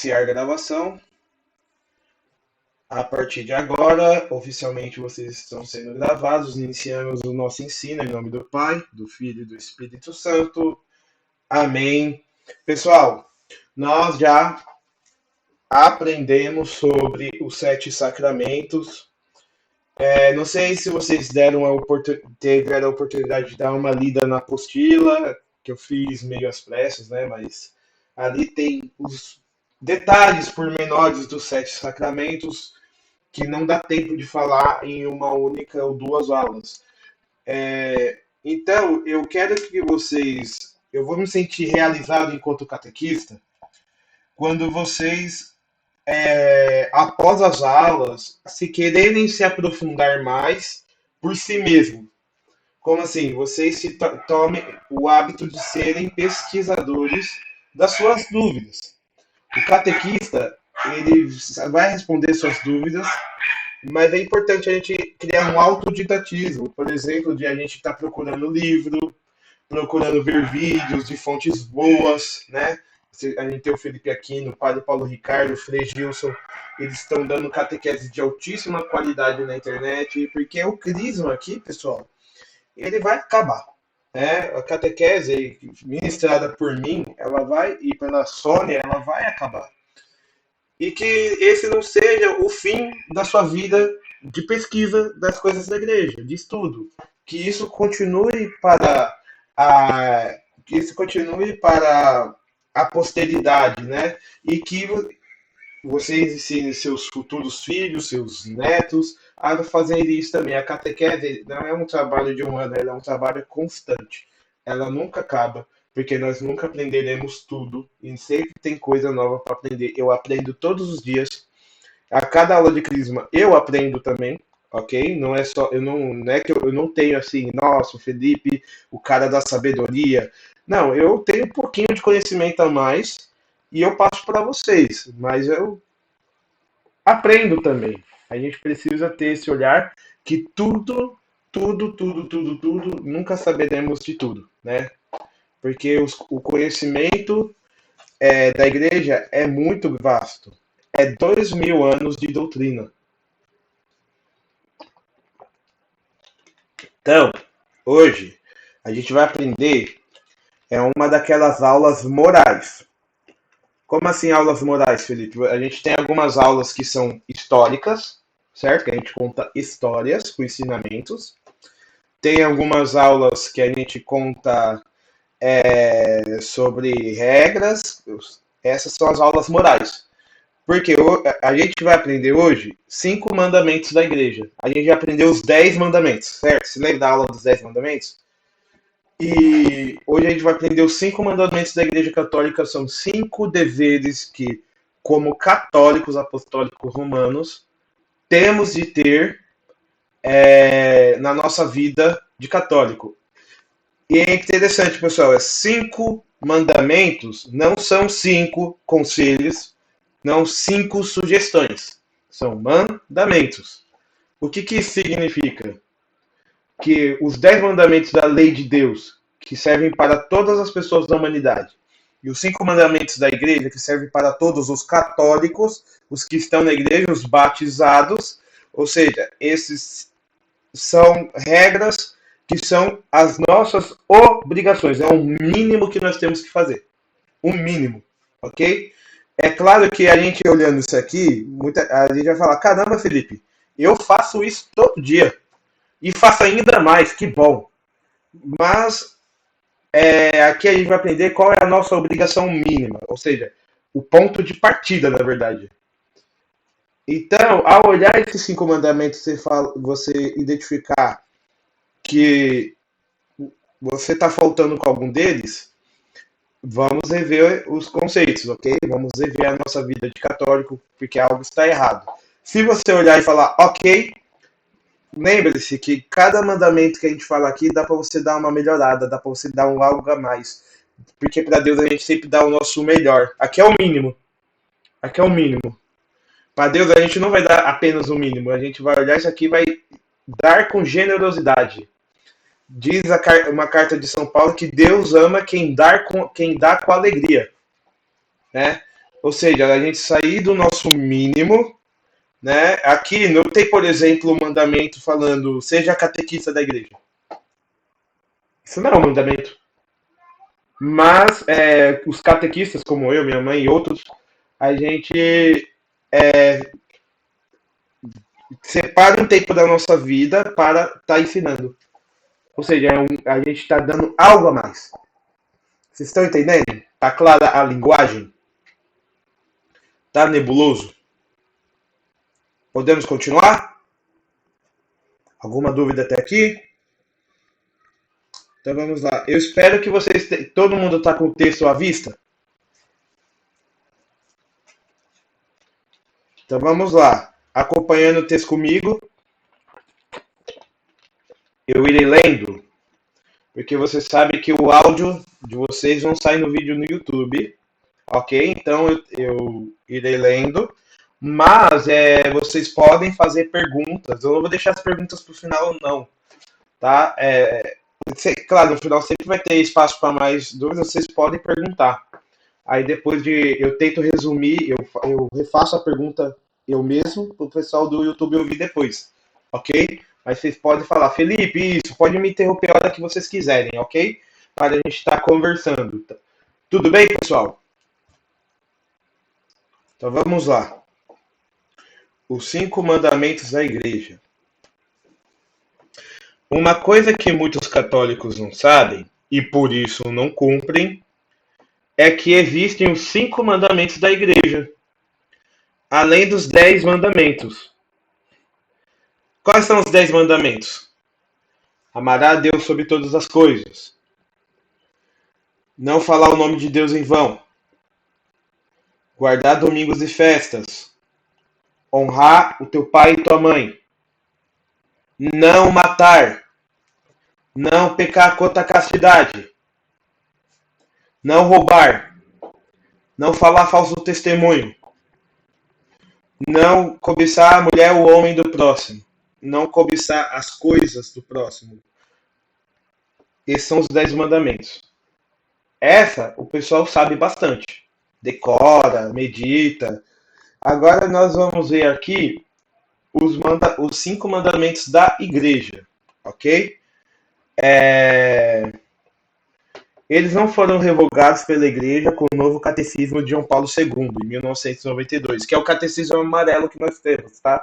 Iniciar a gravação. A partir de agora, oficialmente vocês estão sendo gravados. Iniciamos o nosso ensino em nome do Pai, do Filho e do Espírito Santo. Amém. Pessoal, nós já aprendemos sobre os 7 sacramentos. Não sei se vocês tiveram a oportunidade de dar uma lida na apostila, que eu fiz meio às pressas, né? Mas ali tem os detalhes pormenores dos 7 sacramentos que não dá tempo de falar em uma única ou duas aulas. Então, eu quero que vocês. Eu vou me sentir realizado enquanto catequista quando vocês, após as aulas, se quererem se aprofundar mais por si mesmo. Como assim? Vocês tomem o hábito de serem pesquisadores das suas dúvidas. O catequista, ele vai responder suas dúvidas, mas é importante a gente criar um autodidatismo. Por exemplo, de a gente estar procurando livro, procurando ver vídeos de fontes boas, né? A gente tem o Felipe Aquino, o Padre Paulo Ricardo, o Frei Gilson, eles estão dando catequese de altíssima qualidade na internet, porque o crisma aqui, pessoal, ele vai acabar. Né? A catequese ministrada por mim, ela vai, e pela Sônia, ela vai acabar. E que esse não seja o fim da sua vida de pesquisa das coisas da igreja, de estudo. Que isso continue para a posteridade, né? E que vocês ensinem seus futuros filhos, seus netos, a fazerem isso também. A catequese não é um trabalho de um ano, ela é um trabalho constante. Ela nunca acaba, porque nós nunca aprenderemos tudo e sempre tem coisa nova para aprender. Eu aprendo todos os dias. A cada aula de crisma eu aprendo também, ok? Não é só, não é que eu não tenho assim, nossa, o Felipe, o cara da sabedoria. Não, eu tenho um pouquinho de conhecimento a mais e eu passo para vocês, mas eu aprendo também. A gente precisa ter esse olhar que tudo, nunca saberemos de tudo, né? Porque o conhecimento da igreja é muito vasto. É 2000 anos de doutrina. Então, hoje, a gente vai aprender uma daquelas aulas morais. Como assim aulas morais, Felipe? A gente tem algumas aulas que são históricas, certo? Que a gente conta histórias com ensinamentos. Tem algumas aulas que a gente conta sobre regras. Essas são as aulas morais. Porque a gente vai aprender hoje 5 mandamentos da igreja. A gente já aprendeu os 10 mandamentos, certo? Você lembra da aula dos 10 mandamentos? E hoje a gente vai aprender os 5 mandamentos da igreja católica. São 5 deveres que, como católicos apostólicos romanos, temos de ter na nossa vida de católico. E é interessante, pessoal, 5 mandamentos não são 5 conselhos, não 5 sugestões, são mandamentos. O que isso significa? Que os 10 mandamentos da lei de Deus, que servem para todas as pessoas da humanidade, e os 5 mandamentos da igreja, que servem para todos os católicos, os que estão na igreja, os batizados, ou seja, esses são regras que são as nossas obrigações, é o mínimo que nós temos que fazer, o mínimo, ok? É claro que a gente olhando isso aqui, a gente vai falar, caramba, Felipe, eu faço isso todo dia. E faço ainda mais, que bom. Mas aqui a gente vai aprender qual é a nossa obrigação mínima, ou seja, o ponto de partida, na verdade. Então, ao olhar esses 5 mandamentos, você identificar que você está faltando com algum deles, vamos rever os conceitos, ok? Vamos rever a nossa vida de católico, porque algo está errado. Se você olhar e falar, ok, lembre-se que cada mandamento que a gente fala aqui dá para você dar uma melhorada, dá para você dar algo a mais. Porque para Deus a gente sempre dá o nosso melhor. Aqui é o mínimo. Aqui é o mínimo. Para Deus a gente não vai dar apenas o mínimo. A gente vai olhar isso aqui e vai dar com generosidade. Diz uma carta de São Paulo que Deus ama quem dá com alegria. Né? Ou seja, a gente sair do nosso mínimo, né? Aqui não tem, por exemplo, o mandamento falando seja catequista da igreja. Isso não é um mandamento. Mas os catequistas, como eu, minha mãe e outros, a gente separa um tempo da nossa vida para estar ensinando. Ou seja, a gente está dando algo a mais. Vocês estão entendendo? Está clara a linguagem? Está nebuloso? Podemos continuar? Alguma dúvida até aqui? Então vamos lá. Eu espero que vocês. Todo mundo está com o texto à vista? Então vamos lá. Acompanhando o texto comigo. Eu irei lendo. Porque você sabe que o áudio de vocês vão sair no vídeo no YouTube. Ok? Então eu irei lendo. Mas vocês podem fazer perguntas. Eu não vou deixar as perguntas para o final, não. Tá? Claro, no final sempre vai ter espaço para mais dúvidas. Vocês podem perguntar. Aí depois eu tento resumir, eu refaço a pergunta eu mesmo para o pessoal do YouTube ouvir depois. Ok? Mas vocês podem falar, Felipe, isso, pode me interromper a hora que vocês quiserem, ok? Para a gente estar conversando. Tudo bem, pessoal? Então vamos lá. Os 5 mandamentos da igreja. Uma coisa que muitos católicos não sabem, e por isso não cumprem, é que existem os 5 mandamentos da igreja, além dos 10 mandamentos. Quais são os 10 mandamentos? Amará a Deus sobre todas as coisas. Não falar o nome de Deus em vão. Guardar domingos e festas. Honrar o teu pai e tua mãe. Não matar. Não pecar contra a castidade. Não roubar. Não falar falso testemunho. Não cobiçar a mulher ou o homem do próximo. Não cobiçar as coisas do próximo. Esses são os 10 mandamentos. Essa o pessoal sabe bastante. Decora, medita. Agora nós vamos ver aqui os 5 mandamentos da igreja. Ok? Eles não foram revogados pela igreja com o novo catecismo de João Paulo II, em 1992, que é o catecismo amarelo que nós temos, tá?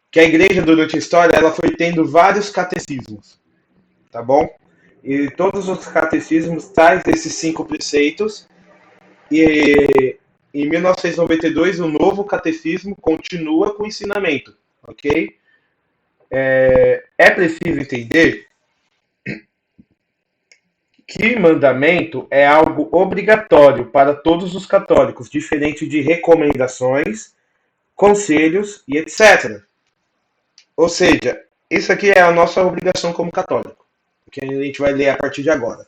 Que a igreja, durante a história, ela foi tendo vários catecismos, tá bom? E todos os catecismos trazem esses 5 preceitos. E em 1992, o novo catecismo continua com o ensinamento, ok? É preciso entender que mandamento é algo obrigatório para todos os católicos, diferente de recomendações, conselhos e etc. Ou seja, isso aqui é a nossa obrigação como católico, que a gente vai ler a partir de agora.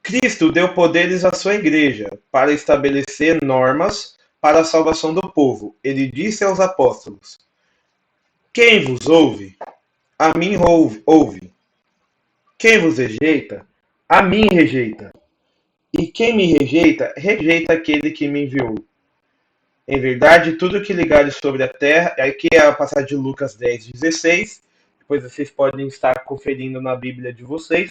Cristo deu poderes à sua igreja para estabelecer normas para a salvação do povo. Ele disse aos apóstolos: quem vos ouve, a mim ouve. Quem vos rejeita, a mim rejeita. E quem me rejeita, rejeita aquele que me enviou. Em verdade, tudo que ligares sobre a terra, aqui é a passagem de Lucas 10:16, depois vocês podem estar conferindo na Bíblia de vocês.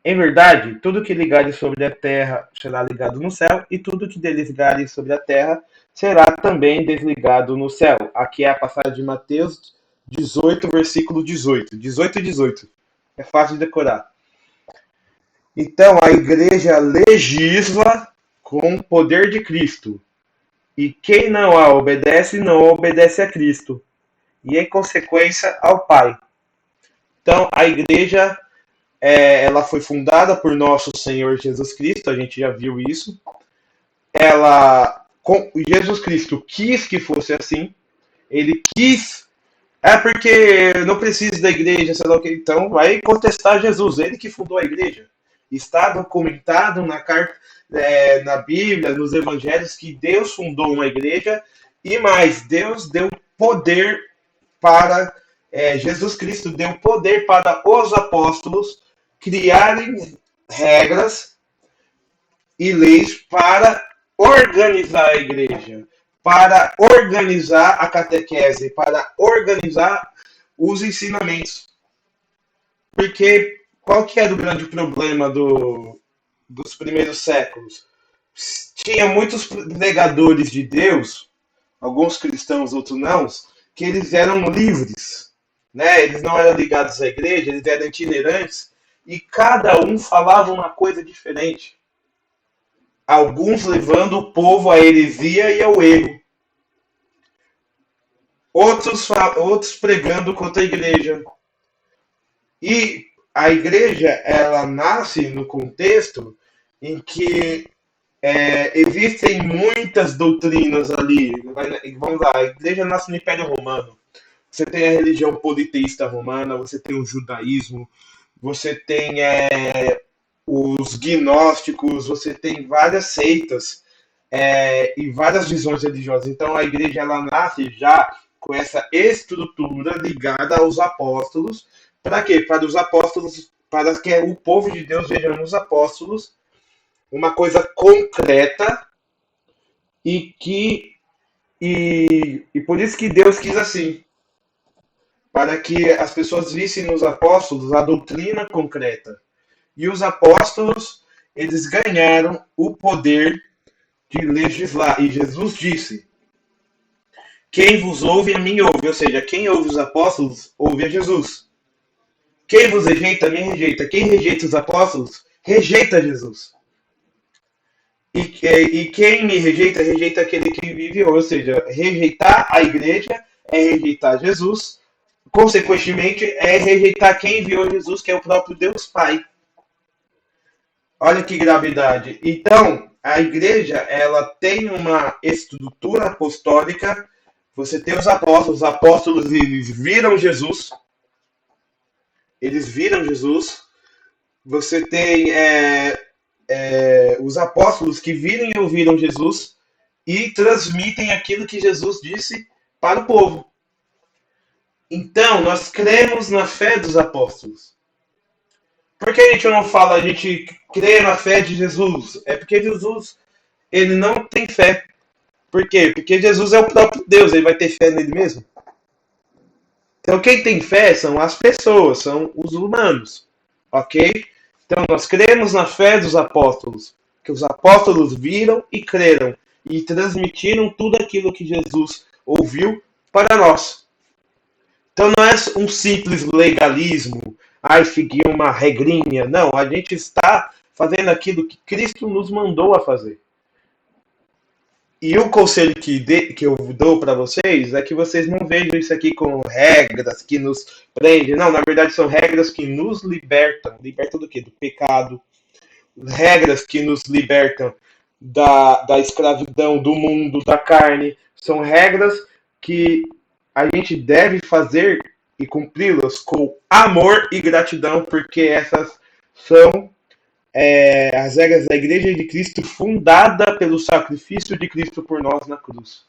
Em verdade, tudo que ligares sobre a terra será ligado no céu, e tudo que desligares sobre a terra será também desligado no céu. Aqui é a passagem de Mateus 18, versículo 18. 18 e 18. É fácil de decorar. Então, a igreja legisla com o poder de Cristo. E quem não a obedece, não obedece a Cristo. E, em consequência, ao Pai. Então, a igreja ela foi fundada por nosso Senhor Jesus Cristo, a gente já viu isso. Jesus Cristo quis que fosse assim. Ele quis. Porque não precisa da igreja, sei lá o que. Então, vai contestar Jesus, ele que fundou a igreja. Está documentado na carta, na Bíblia, nos evangelhos, que Deus fundou uma igreja, e mais, Deus deu poder para, Jesus Cristo deu poder para os apóstolos criarem regras e leis para organizar a igreja, para organizar a catequese, para organizar os ensinamentos. Porque qual que era o grande problema dos primeiros séculos? Tinha muitos pregadores de Deus, alguns cristãos, outros não, que eles eram livres, né? Eles não eram ligados à igreja, eles eram itinerantes, e cada um falava uma coisa diferente. Alguns levando o povo à heresia e ao erro, outros pregando contra a igreja. E a igreja, ela nasce no contexto em que existem muitas doutrinas ali. Vamos lá, a igreja nasce no Império Romano. Você tem a religião politeísta romana, você tem o judaísmo, você tem os gnósticos, você tem várias seitas e várias visões religiosas. Então a igreja ela nasce já com essa estrutura ligada aos apóstolos. Para quê? Para os apóstolos, para que o povo de Deus veja nos apóstolos uma coisa concreta e por isso que Deus quis assim, para que as pessoas vissem nos apóstolos a doutrina concreta. E os apóstolos, eles ganharam o poder de legislar. E Jesus disse: quem vos ouve, a mim ouve. Ou seja, quem ouve os apóstolos, ouve a Jesus. Quem vos rejeita, me rejeita. Quem rejeita os apóstolos, rejeita Jesus. E quem me rejeita, rejeita aquele que vive. Ou seja, rejeitar a igreja é rejeitar Jesus. Consequentemente, é rejeitar quem enviou Jesus, que é o próprio Deus Pai. Olha que gravidade. Então, a igreja, ela tem uma estrutura apostólica. Você tem os apóstolos eles viram Jesus. Eles viram Jesus. Você tem os apóstolos que viram e ouviram Jesus e transmitem aquilo que Jesus disse para o povo. Então, nós cremos na fé dos apóstolos. Por que a gente não fala, a gente crê na fé de Jesus? É porque Jesus, ele não tem fé. Por quê? Porque Jesus é o próprio Deus, ele vai ter fé nele mesmo. Então, quem tem fé são as pessoas, são os humanos. Ok? Então, nós cremos na fé dos apóstolos, que os apóstolos viram e creram, e transmitiram tudo aquilo que Jesus ouviu para nós. Então, não é um simples legalismo, seguir uma regrinha. Não, a gente está fazendo aquilo que Cristo nos mandou a fazer. E o conselho que eu dou para vocês é que vocês não vejam isso aqui como regras que nos prendem. Não, na verdade são regras que nos libertam. Libertam do quê? Do pecado. Regras que nos libertam da escravidão, do mundo, da carne. São regras que a gente deve fazer e cumpri-las com amor e gratidão, porque essas são as regras da Igreja de Cristo, fundada pelo sacrifício de Cristo por nós na cruz.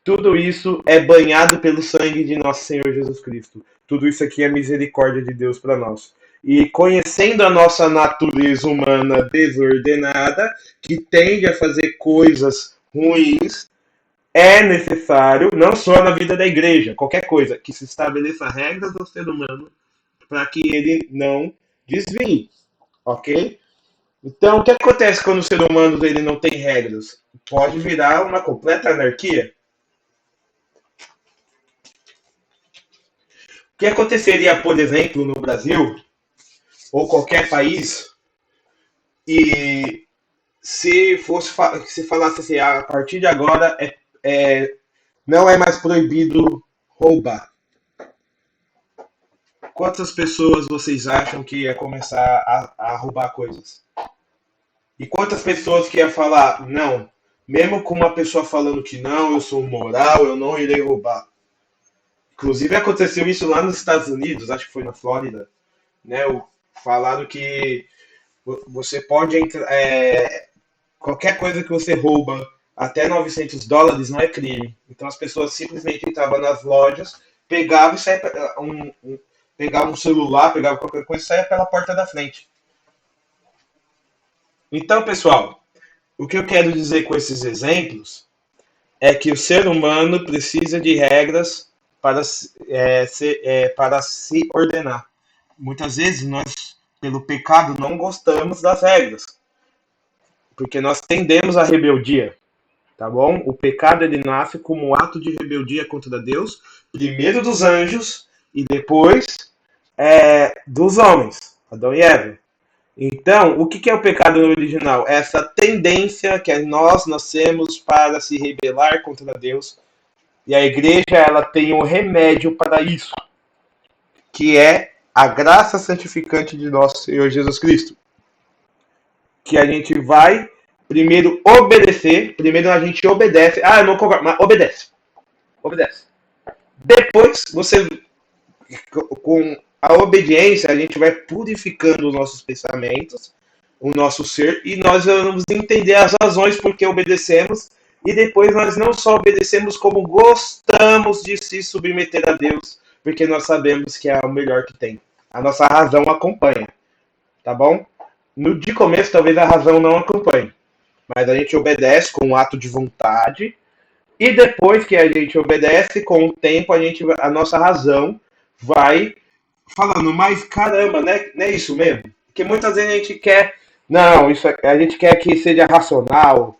Tudo isso é banhado pelo sangue de nosso Senhor Jesus Cristo. Tudo isso aqui é misericórdia de Deus para nós. E conhecendo a nossa natureza humana desordenada, que tende a fazer coisas ruins, é necessário, não só na vida da igreja, qualquer coisa, que se estabeleça regras ao ser humano para que ele não desvie. Ok? Então, o que acontece quando o ser humano ele não tem regras? Pode virar uma completa anarquia. O que aconteceria, por exemplo, no Brasil, ou qualquer país, e se falasse assim, a partir de agora não é mais proibido roubar. Quantas pessoas vocês acham que ia começar a roubar coisas? E quantas pessoas que ia falar, não, mesmo com uma pessoa falando que não, eu sou moral, eu não irei roubar. Inclusive aconteceu isso lá nos Estados Unidos, acho que foi na Flórida, né? Falaram que você pode entrar, qualquer coisa que você rouba até $900 não é crime. Então as pessoas simplesmente entravam nas lojas, pegavam e saiam pegava um celular, pegava qualquer coisa e saia pela porta da frente. Então, pessoal, o que eu quero dizer com esses exemplos é que o ser humano precisa de regras para se ordenar. Muitas vezes nós, pelo pecado, não gostamos das regras, porque nós tendemos à rebeldia, tá bom? O pecado ele nasce como um ato de rebeldia contra Deus, primeiro dos anjos e depois dos homens, Adão e Eva. Então, o que é o pecado original? Essa tendência que nós nascemos para se rebelar contra Deus. E a igreja ela tem um remédio para isso, que é a graça santificante de nosso Senhor Jesus Cristo. Que a gente vai primeiro obedecer, primeiro a gente obedece. Ah, eu não concordo, mas obedece. Obedece. Depois, você, com a obediência, a gente vai purificando os nossos pensamentos, o nosso ser, e nós vamos entender as razões por que obedecemos, e depois nós não só obedecemos, como gostamos de se submeter a Deus, porque nós sabemos que é o melhor que tem. A nossa razão acompanha, tá bom? De começo, talvez a razão não acompanhe, mas a gente obedece com um ato de vontade, e depois que a gente obedece, com o tempo, a nossa razão vai falando, mas caramba, né? Não é isso mesmo? Porque muitas vezes a gente quer, não, a gente quer que seja racional,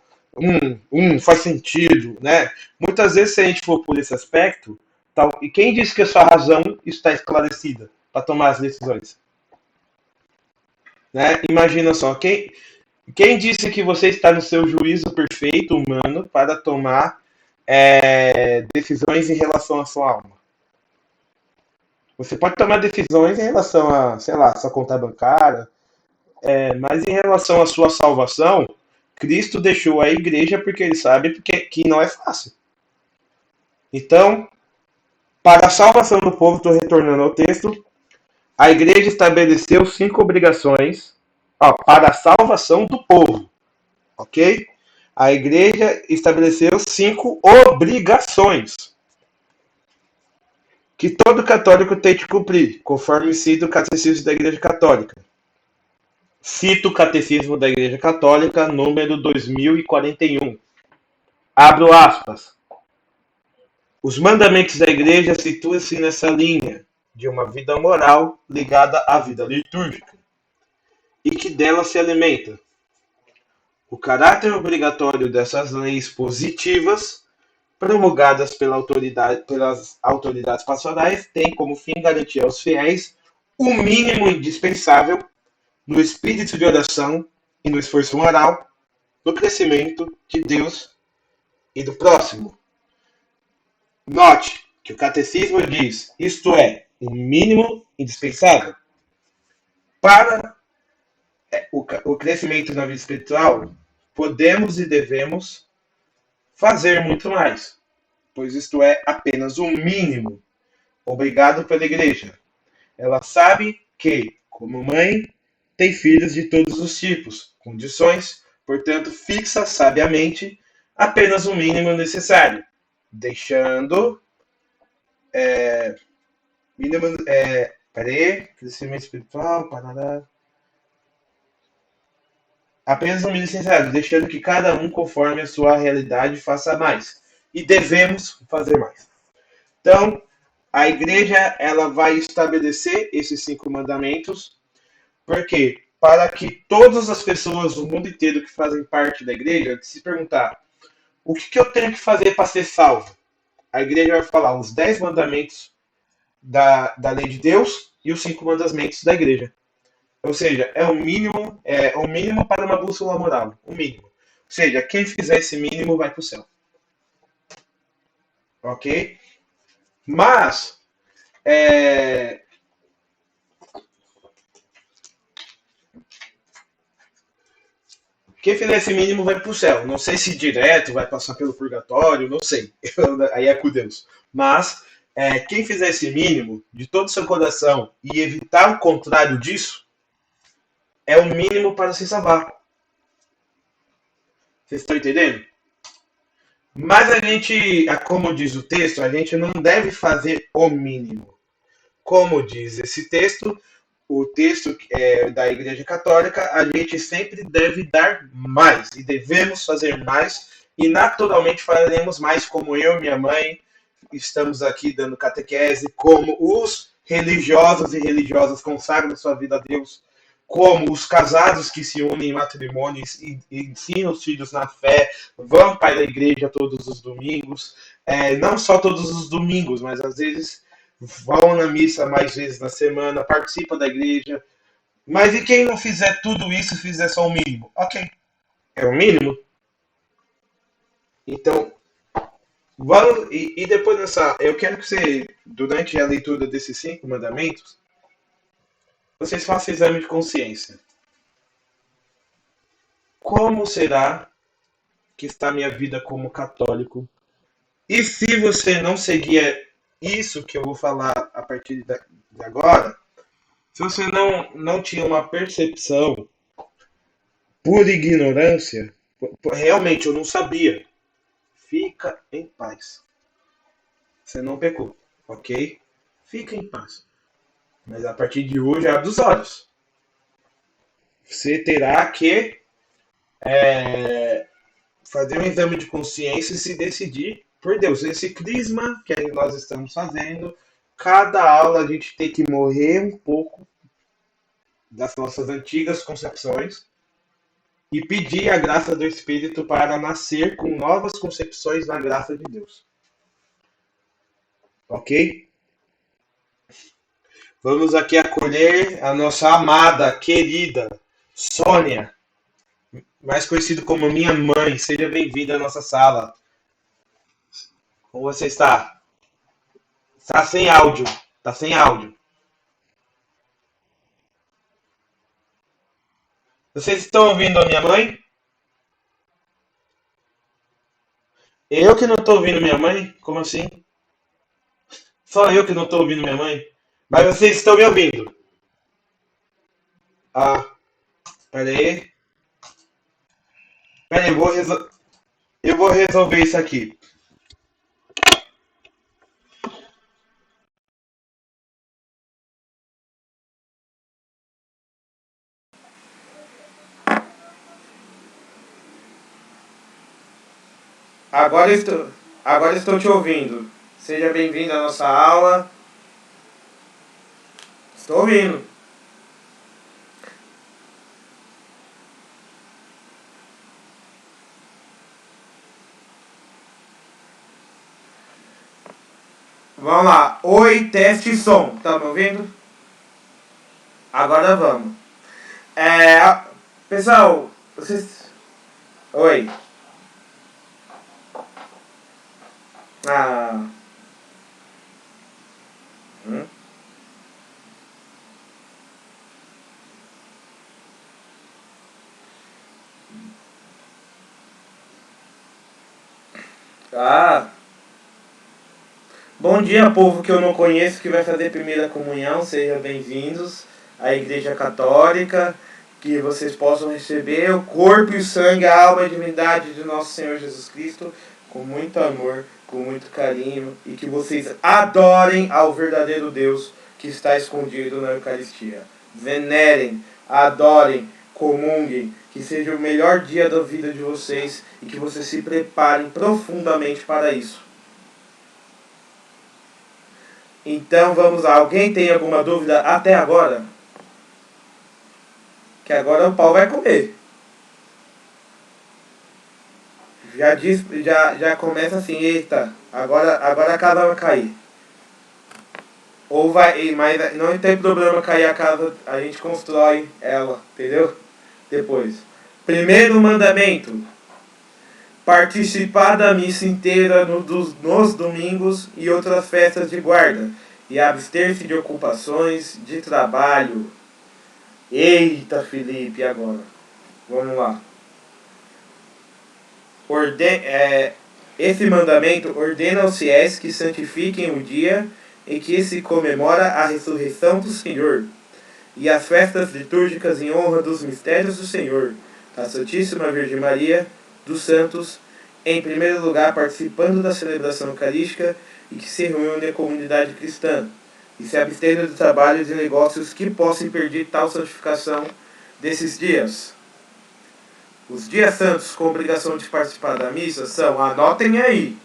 faz sentido, né? Muitas vezes, se a gente for por esse aspecto, tal, e quem disse que a sua razão está esclarecida para tomar as decisões? Né? Imagina só, quem disse que você está no seu juízo perfeito humano para tomar decisões em relação à sua alma? Você pode tomar decisões em relação a, sei lá, sua conta bancária, mas em relação à sua salvação, Cristo deixou a igreja porque ele sabe que não é fácil. Então, para a salvação do povo, estou retornando ao texto, a igreja estabeleceu 5 obrigações para a salvação do povo, ok? A igreja estabeleceu 5 obrigações que todo católico tem de cumprir, conforme cita o Catecismo da Igreja Católica. Cito o Catecismo da Igreja Católica, número 2041. Abro aspas. Os mandamentos da Igreja situam-se nessa linha de uma vida moral ligada à vida litúrgica e que dela se alimenta. O caráter obrigatório dessas leis positivas, promulgadas pelas autoridades pastorais, tem como fim garantir aos fiéis o mínimo indispensável no espírito de oração e no esforço moral, no crescimento de Deus e do próximo. Note que o catecismo diz, isto é, o mínimo indispensável para o crescimento na vida espiritual, podemos e devemos fazer muito mais, pois isto é apenas o mínimo obrigado pela igreja. Ela sabe que, como mãe, tem filhos de todos os tipos, condições, portanto, fixa sabiamente apenas o mínimo necessário, deixando crescimento espiritual, apenas o mínimo necessário, deixando que cada um, conforme a sua realidade, faça mais. E devemos fazer mais. Então, a igreja ela vai estabelecer esses 5 mandamentos, porque para que todas as pessoas do mundo inteiro que fazem parte da igreja se perguntar o que eu tenho que fazer para ser salvo, a igreja vai falar os 10 mandamentos da lei de Deus e os 5 mandamentos da igreja. Ou seja, é o mínimo para uma bússola moral, o mínimo. Ou seja, quem fizer esse mínimo vai para o céu. Ok? Mas quem fizer esse mínimo vai para o céu. Não sei se direto vai passar pelo purgatório, não sei. Aí é com Deus. Mas quem fizer esse mínimo de todo o seu coração e evitar o contrário disso, é o mínimo para se salvar. Vocês estão entendendo? Mas a gente, como diz o texto, a gente não deve fazer o mínimo. Como diz esse texto, o texto da Igreja Católica, a gente sempre deve dar mais e devemos fazer mais e naturalmente faremos mais, como eu e minha mãe estamos aqui dando catequese, como os religiosos e religiosas consagram sua vida a Deus, como os casados que se unem em matrimônios e ensinam os filhos na fé, vão para a igreja todos os domingos, não só todos os domingos, mas às vezes vão na missa mais vezes na semana, participam da igreja. Mas e quem não fizer tudo isso, fizer só o mínimo? Ok, é o mínimo. Então, vamos, e depois dessa, eu quero que você, durante a leitura desses 5 mandamentos, vocês façam exame de consciência. Como será que está a minha vida como católico? E se você não seguir isso que eu vou falar a partir de agora, se você não tinha uma percepção por ignorância, realmente eu não sabia, fica em paz. Você não pecou, ok? Fica em paz. Mas a partir de hoje, abre os olhos. Você terá que fazer um exame de consciência e se decidir por Deus. Esse crisma que nós estamos fazendo, cada aula a gente tem que morrer um pouco das nossas antigas concepções e pedir a graça do Espírito para nascer com novas concepções na graça de Deus. Ok? Vamos aqui acolher a nossa amada, querida Sônia, mais conhecida como minha mãe. Seja bem-vinda à nossa sala. Como você está? Está sem áudio. Está sem áudio. Vocês estão ouvindo a minha mãe? Eu que não estou ouvindo minha mãe? Como assim? Só eu que não estou ouvindo minha mãe? Mas vocês estão me ouvindo? Ah, peraí. Peraí, eu vou resolver isso aqui. Agora estou te ouvindo. Seja bem-vindo à nossa aula. Estou ouvindo. Vamos lá. Oi, teste som. Tá me ouvindo? Agora vamos. Pessoal, vocês... Oi. Ah. Ah. Bom dia, povo que eu não conheço, que vai fazer primeira comunhão. Sejam bem-vindos à Igreja Católica. Que vocês possam receber o corpo e o sangue, a alma e a divindade de nosso Senhor Jesus Cristo com muito amor, com muito carinho, e que vocês adorem ao verdadeiro Deus que está escondido na Eucaristia. Venerem, adorem, comunguem, que seja o melhor dia da vida de vocês e que vocês se preparem profundamente para isso. Então vamos lá. Alguém tem alguma dúvida até agora? Que agora o pau vai comer. Já começa assim, eita, agora a casa vai cair. Ou vai, mas não tem problema cair a casa, a gente constrói ela, entendeu? Depois. Primeiro mandamento: participar da missa inteira nos domingos e outras festas de guarda, e abster-se de ocupações de trabalho. Eita, Felipe, agora. Vamos lá. Esse mandamento ordena aos fiéis que santifiquem o dia em que se comemora a ressurreição do Senhor, e as festas litúrgicas em honra dos mistérios do Senhor, da Santíssima Virgem Maria, dos santos, em primeiro lugar participando da celebração eucarística, e que se reúne a comunidade cristã. e se abstendo do trabalho e de negócios que possam impedir tal santificação desses dias. Os dias santos com obrigação de participar da missa são, anotem aí,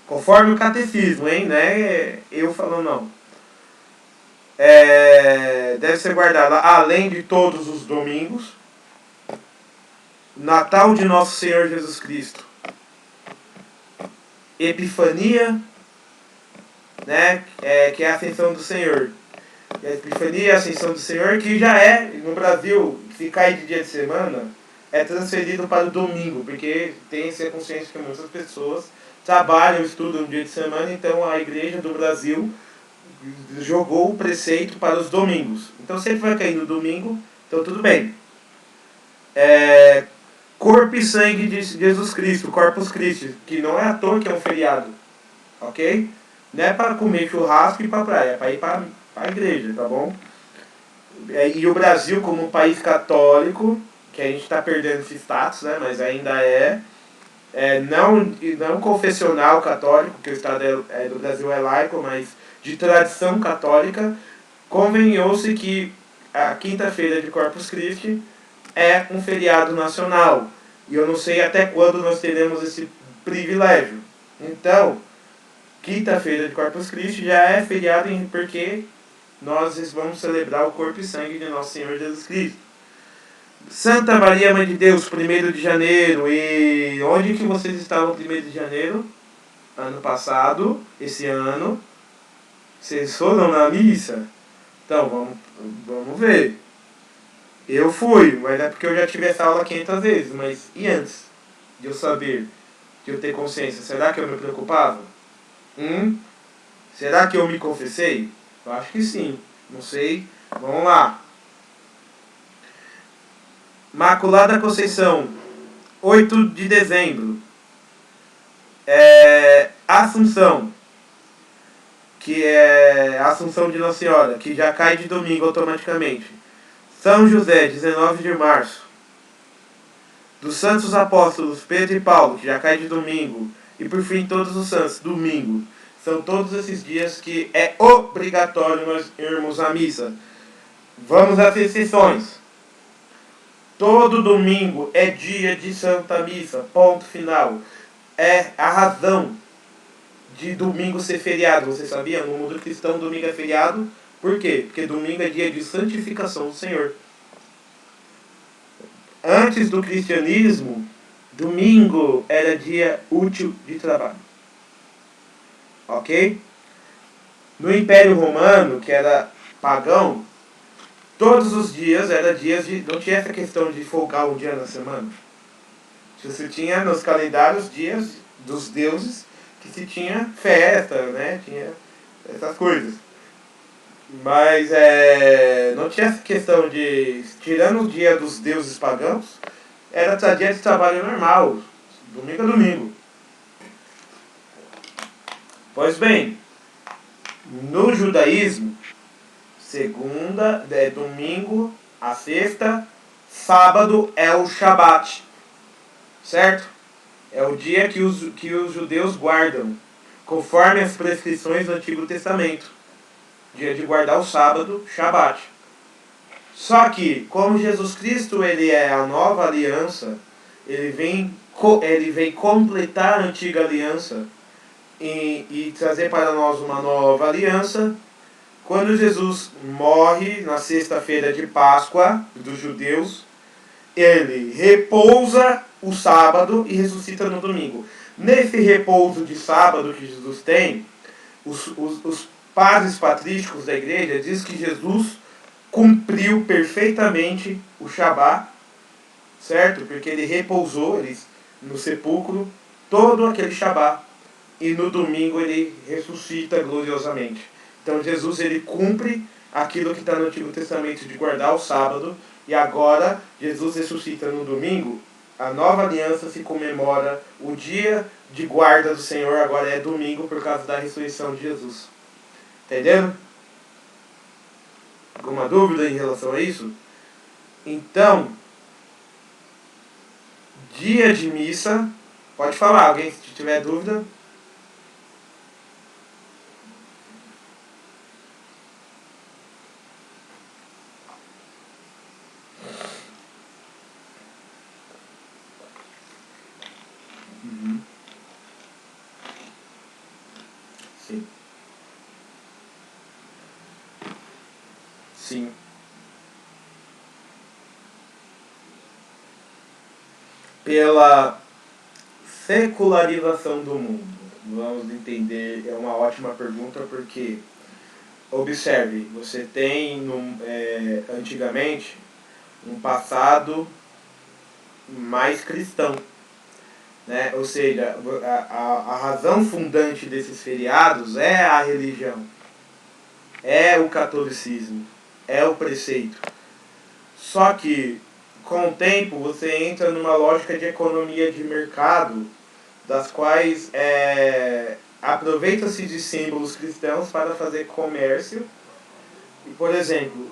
conforme o catecismo, hein? Não é eu falando não. Deve ser guardada além de todos os domingos, Natal de Nosso Senhor Jesus Cristo, Epifania, né? Que é a Ascensão do Senhor. A Epifania, a Ascensão do Senhor, que já é, no Brasil, se cai de dia de semana, é transferido para o domingo, porque tem essa consciência que muitas pessoas trabalham, estudam no dia de semana, então a Igreja do Brasil jogou o preceito para os domingos. Então sempre vai cair no domingo, então tudo bem. Corpo e sangue de Jesus Cristo, Corpus Christi, que não é à toa que é um feriado, ok? Não é para comer churrasco e ir para a praia, é para ir para a igreja, tá bom? E o Brasil, como um país católico, que a gente está perdendo esse status, né, mas ainda não confessional católico, que o Estado do Brasil é laico, mas de tradição católica, convenhou-se que a quinta-feira de Corpus Christi é um feriado nacional. E eu não sei até quando nós teremos esse privilégio. Então, quinta-feira de Corpus Christi já é feriado porque nós vamos celebrar o corpo e sangue de Nosso Senhor Jesus Cristo. Santa Maria, Mãe de Deus, 1º de janeiro. E onde que vocês estavam 1º de janeiro? Ano passado, esse ano. Vocês foram na missa? Então, vamos ver. Eu fui, mas é porque eu já tive essa aula 500 vezes. Mas e antes de eu saber, de eu ter consciência, será que eu me preocupava? Será que eu me confessei? Eu acho que sim. Não sei. Vamos lá. Imaculada Conceição, 8 de dezembro. Assunção, que é a Assunção de Nossa Senhora, que já cai de domingo automaticamente. São José, 19 de março. Dos Santos Apóstolos Pedro e Paulo, que já cai de domingo. E por fim, todos os santos, domingo. São todos esses dias que é obrigatório nós irmos à missa. Vamos às exceções. Todo domingo é dia de Santa Missa, ponto final. É a razão de domingo ser feriado. Você sabia? No mundo cristão, domingo é feriado. Por quê? Porque domingo é dia de santificação do Senhor. Antes do cristianismo, domingo era dia útil de trabalho. Ok? No Império Romano, que era pagão, todos os dias era dias de... Não tinha essa questão de folgar um dia na semana. Você tinha nos calendários dias dos deuses que se tinha festa, né? Tinha essas coisas. Mas não tinha essa questão de... Tirando o dia dos deuses pagãos, era dia de trabalho normal. Domingo a domingo. Pois bem, no judaísmo, segunda é domingo, a sexta, sábado é o Shabat, certo? É o dia que os judeus guardam, conforme as prescrições do Antigo Testamento. Dia de guardar o sábado, Shabat. Só que, como Jesus Cristo ele é a nova aliança, ele vem completar a antiga aliança e trazer para nós uma nova aliança. Quando Jesus morre na sexta-feira de Páscoa dos judeus, ele repousa o sábado e ressuscita no domingo. Nesse repouso de sábado que Jesus tem, os padres patrísticos da igreja dizem que Jesus cumpriu perfeitamente o Shabat, certo? Porque ele repousou no sepulcro todo aquele Shabat e no domingo ele ressuscita gloriosamente. Então Jesus ele cumpre aquilo que está no Antigo Testamento de guardar o sábado, e agora Jesus ressuscita no domingo. A nova aliança se comemora, o dia de guarda do Senhor agora é domingo por causa da ressurreição de Jesus. Entendendo? Alguma dúvida em relação a isso? Então, dia de missa, pode falar, alguém se tiver dúvida. Sim. Sim. Pela secularização do mundo. Vamos entender, é uma ótima pergunta porque, observe, você tem antigamente um passado mais cristão, né? Ou seja, a razão fundante desses feriados é a religião, é o catolicismo, é o preceito. Só que, com o tempo, você entra numa lógica de economia de mercado, das quais aproveita-se de símbolos cristãos para fazer comércio. E, por exemplo,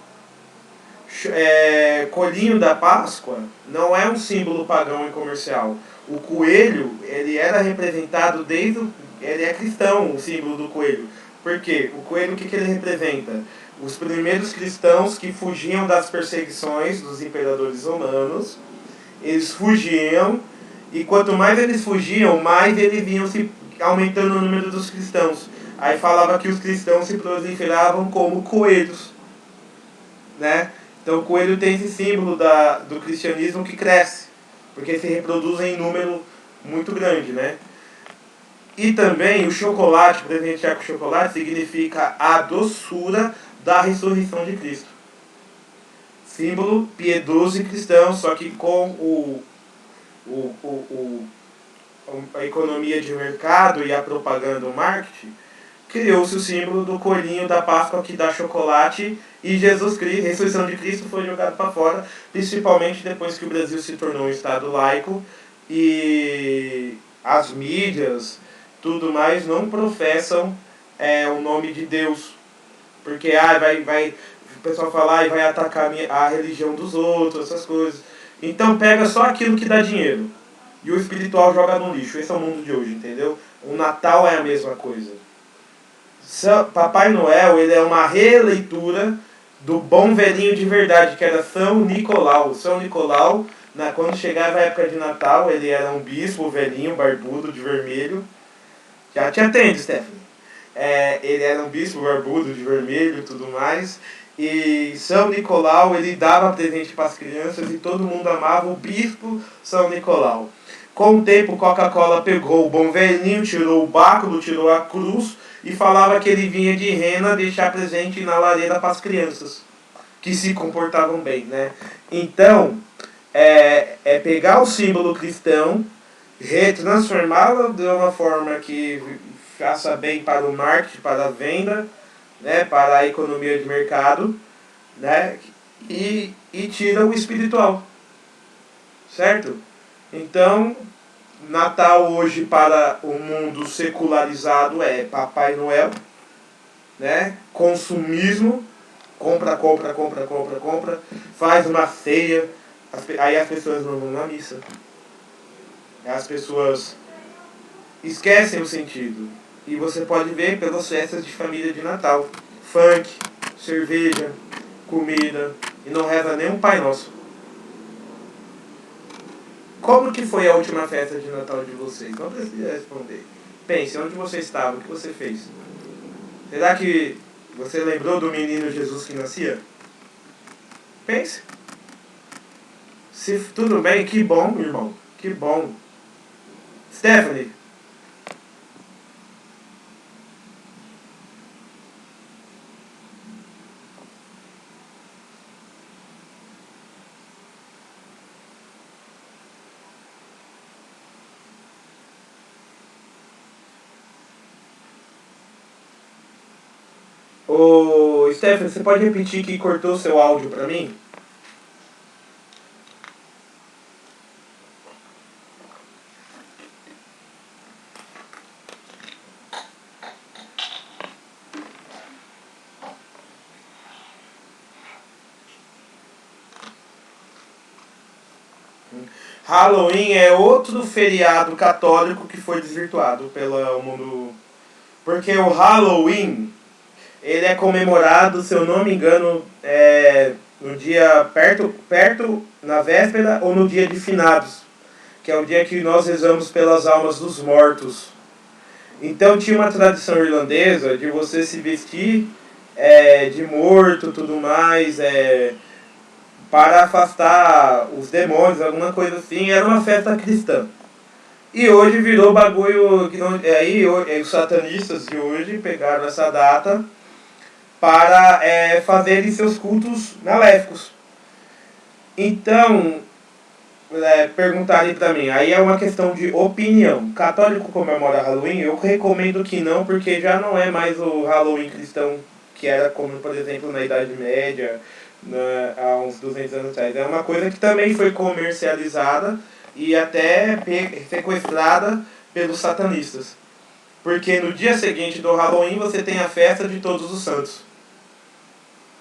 coelhinho da Páscoa não é um símbolo pagão e comercial. O coelho, ele era representado ele é cristão, o símbolo do coelho. Por quê? O coelho, o que ele representa? Os primeiros cristãos que fugiam das perseguições dos imperadores romanos, eles fugiam, e quanto mais eles fugiam, mais eles vinham se aumentando o número dos cristãos. Aí falava que os cristãos se proliferavam como coelhos, né? Então o coelho tem esse símbolo do cristianismo que cresce, porque se reproduzem em número muito grande, né? E também o chocolate, presentear com chocolate, significa a doçura da ressurreição de Cristo. Símbolo piedoso e cristão, só que com a economia de mercado e a propaganda, o marketing, criou-se o símbolo do coelhinho da Páscoa que dá chocolate, e Jesus Cristo, a ressurreição de Cristo foi jogado para fora, principalmente depois que o Brasil se tornou um estado laico e as mídias, tudo mais, não professam o nome de Deus, porque o pessoal fala e vai atacar a religião dos outros, essas coisas. Então pega só aquilo que dá dinheiro e o espiritual joga no lixo. Esse é o mundo de hoje, entendeu? O Natal é a mesma coisa. Papai Noel, ele é uma releitura do bom velhinho de verdade, que era São Nicolau. São Nicolau, quando chegava a época de Natal, ele era um bispo velhinho, barbudo, de vermelho. Já te atende, Stephanie. Ele era um bispo barbudo, de vermelho e tudo mais. E São Nicolau, ele dava presente para as crianças e todo mundo amava o bispo São Nicolau. Com o tempo, Coca-Cola pegou o bom velhinho, tirou o báculo, tirou a cruz e falava que ele vinha de rena deixar presente na lareira para as crianças, que se comportavam bem, né? Então, é pegar o símbolo cristão, retransformá-lo de uma forma que faça bem para o marketing, para a venda, né, para a economia de mercado, né, e tira o espiritual, certo? Então, Natal hoje para o mundo secularizado é Papai Noel, né, consumismo, compra, faz uma ceia, aí as pessoas não vão na missa, as pessoas esquecem o sentido. E você pode ver pelas festas de família de Natal. Funk, cerveja, comida, e não reza nem um Pai Nosso. Como que foi a última festa de Natal de vocês? Não precisa responder. Pense, onde você estava, o que você fez? Será que você lembrou do menino Jesus que nascia? Pense. Se tudo bem, que bom, irmão. Que bom. Stephanie. Ô, Stephanie, você pode repetir que cortou o seu áudio pra mim? Halloween é outro feriado católico que foi desvirtuado pelo mundo. Porque o Halloween, ele é comemorado, se eu não me engano, no dia perto, na véspera ou no dia de finados, que é o dia que nós rezamos pelas almas dos mortos. Então tinha uma tradição irlandesa de você se vestir de morto, tudo mais, para afastar os demônios, alguma coisa assim. Era uma festa cristã. E hoje virou bagulho que não, os satanistas de hoje pegaram essa data para fazerem seus cultos maléficos. Então, perguntarem para mim, aí é uma questão de opinião. Católico comemora Halloween? Eu recomendo que não, porque já não é mais o Halloween cristão que era como, por exemplo, na Idade Média, há uns 200 anos atrás. É uma coisa que também foi comercializada e até sequestrada pelos satanistas. Porque no dia seguinte do Halloween você tem a festa de Todos os Santos,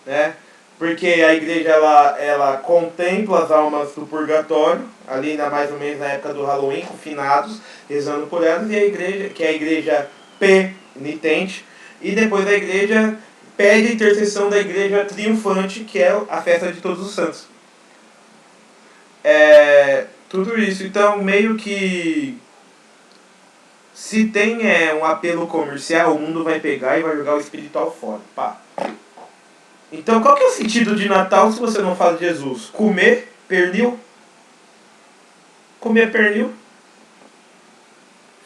né? Porque a igreja ela contempla as almas do purgatório, ali mais ou menos na época do Halloween, com finados, rezando por elas, e a igreja, que é a igreja penitente, e depois a igreja pede a intercessão da igreja triunfante, que é a festa de Todos os Santos. Tudo isso. Então, meio que se tem um apelo comercial, o mundo vai pegar e vai jogar o espiritual fora. Pá. Então, qual que é o sentido de Natal se você não fala de Jesus? Comer pernil? Comer pernil?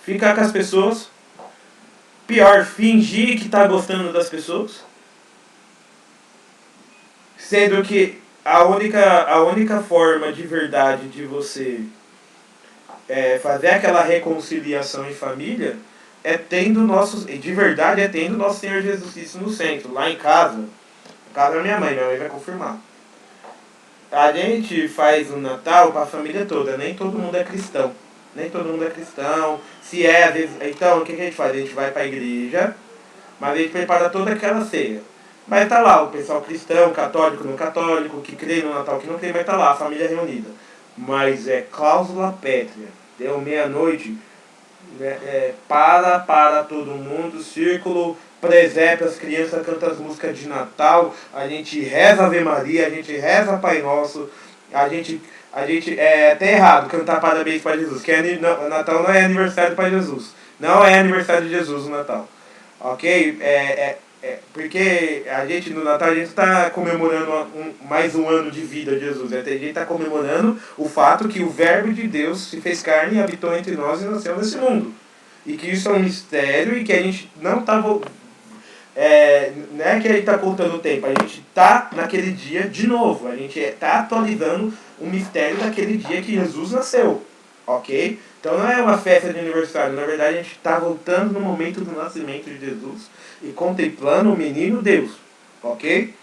Ficar com as pessoas? Pior, fingir que está gostando das pessoas? Sendo que a única forma de verdade de você fazer aquela reconciliação em família tendo de verdade tendo nosso Senhor Jesus Cristo no centro. Lá em casa é minha mãe vai confirmar. A gente faz o Natal para a família toda, nem todo mundo é cristão. Nem todo mundo é cristão. Se às vezes. Então, o que a gente faz? A gente vai para a igreja, mas a gente prepara toda aquela ceia. Mas tá lá o pessoal cristão, católico, não católico, que crê no Natal, que não crê, mas tá lá, a família reunida. Mas é cláusula pétrea. Deu meia-noite, para todo mundo, círculo, presépio, as crianças cantam as músicas de Natal, a gente reza Ave Maria, a gente reza Pai Nosso, a gente é até errado cantar parabéns para Jesus, que Natal não é aniversário para Jesus, não é aniversário de Jesus o Natal, ok? Porque a gente no Natal a gente está comemorando mais um ano de vida de Jesus, a gente está comemorando o fato que o Verbo de Deus se fez carne e habitou entre nós e nasceu nesse mundo. E que isso é um mistério e que a gente não está. Não é que a gente está contando o tempo, a gente está naquele dia de novo. A gente está atualizando o mistério daquele dia que Jesus nasceu. Ok? Então não é uma festa de aniversário, na verdade a gente está voltando no momento do nascimento de Jesus e contemplando o menino Deus. Ok?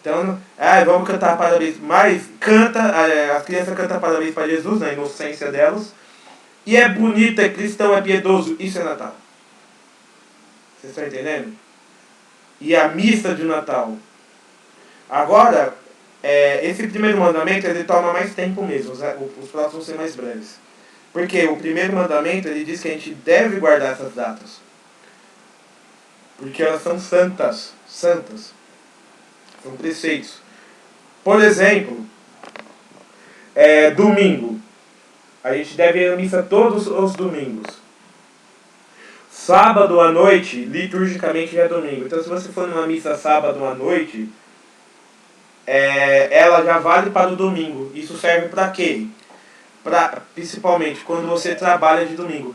Então, vamos cantar parabéns. Mas as crianças cantam parabéns para Jesus, na inocência delas. E é bonito, é cristão, é piedoso. Isso é Natal. Vocês estão entendendo? E a missa de Natal. Agora, esse primeiro mandamento, ele toma mais tempo mesmo. Os próximos vão ser mais breves. Porque o primeiro mandamento, ele diz que a gente deve guardar essas datas. Porque elas são santas. Santas. São preceitos. Por exemplo, domingo. A gente deve ir à missa todos os domingos. Sábado à noite, liturgicamente é domingo. Então, se você for numa missa sábado à noite, ela já vale para o domingo. Isso serve para quê? Principalmente quando você trabalha de domingo.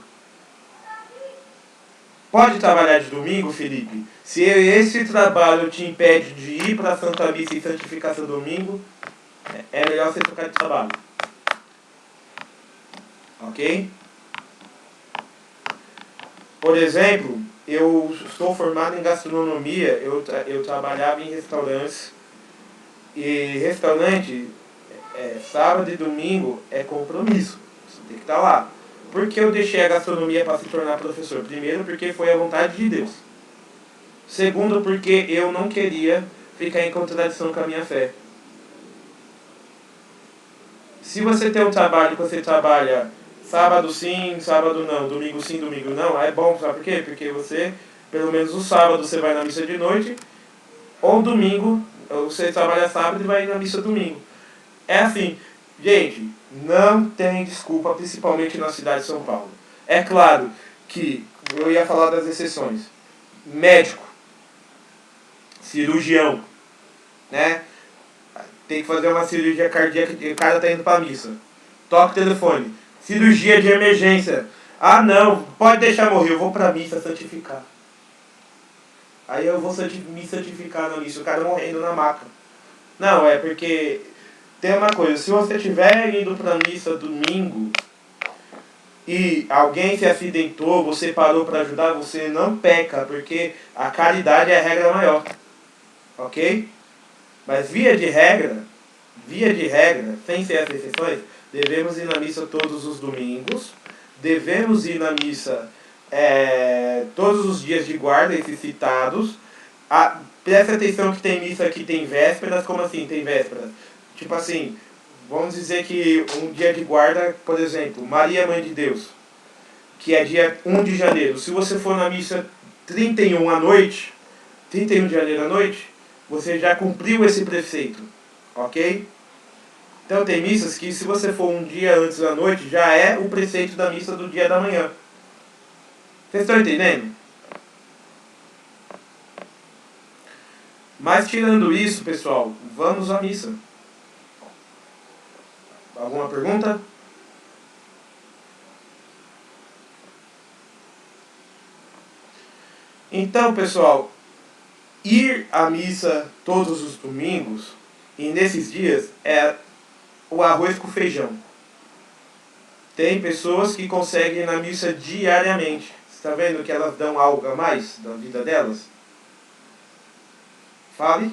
Pode trabalhar de domingo, Felipe? Se esse trabalho te impede de ir para a Santa Missa e santificar seu domingo, é melhor você trocar de trabalho. Ok? Por exemplo, eu sou formado em gastronomia, eu trabalhava em restaurantes. E restaurante, sábado e domingo é compromisso. Você tem que estar lá. Por que eu deixei a gastronomia para se tornar professor? Primeiro, porque foi a vontade de Deus. Segundo, porque eu não queria ficar em contradição com a minha fé. Se você tem um trabalho que você trabalha sábado sim, sábado não, domingo sim, domingo não, é bom, sabe por quê? Porque você, pelo menos o sábado, você vai na missa de noite, ou domingo, você trabalha sábado e vai na missa domingo. É assim, gente, não tem desculpa, principalmente na cidade de São Paulo. É claro que eu ia falar das exceções. Médico, cirurgião, né? Tem que fazer uma cirurgia cardíaca e o cara tá indo pra missa. Toca o telefone. Cirurgia de emergência. Ah, não, pode deixar morrer, eu vou pra missa santificar. Aí eu vou me santificar na missa, o cara morrendo na maca. Não, é porque tem uma coisa, se você estiver indo pra missa domingo e alguém se acidentou, você parou para ajudar, você não peca, porque a caridade é a regra maior. Ok? Mas via de regra, sem ser as exceções, devemos ir na missa todos os domingos, devemos ir na missa todos os dias de guarda, esses citados. Preste atenção que tem missa que tem vésperas. Como assim tem vésperas? Tipo assim, vamos dizer que um dia de guarda, por exemplo, Maria Mãe de Deus, que é dia 1 de janeiro. Se você for na missa 31 à noite, 31 de janeiro à noite, você já cumpriu esse preceito, ok? Então tem missas que se você for um dia antes da noite, já é o preceito da missa do dia da manhã. Vocês estão entendendo? Mas tirando isso, pessoal, vamos à missa. Alguma pergunta? Então, pessoal, ir à missa todos os domingos e nesses dias é o arroz com feijão. Tem pessoas que conseguem ir na missa diariamente. Você está vendo que elas dão algo a mais da vida delas? Fale.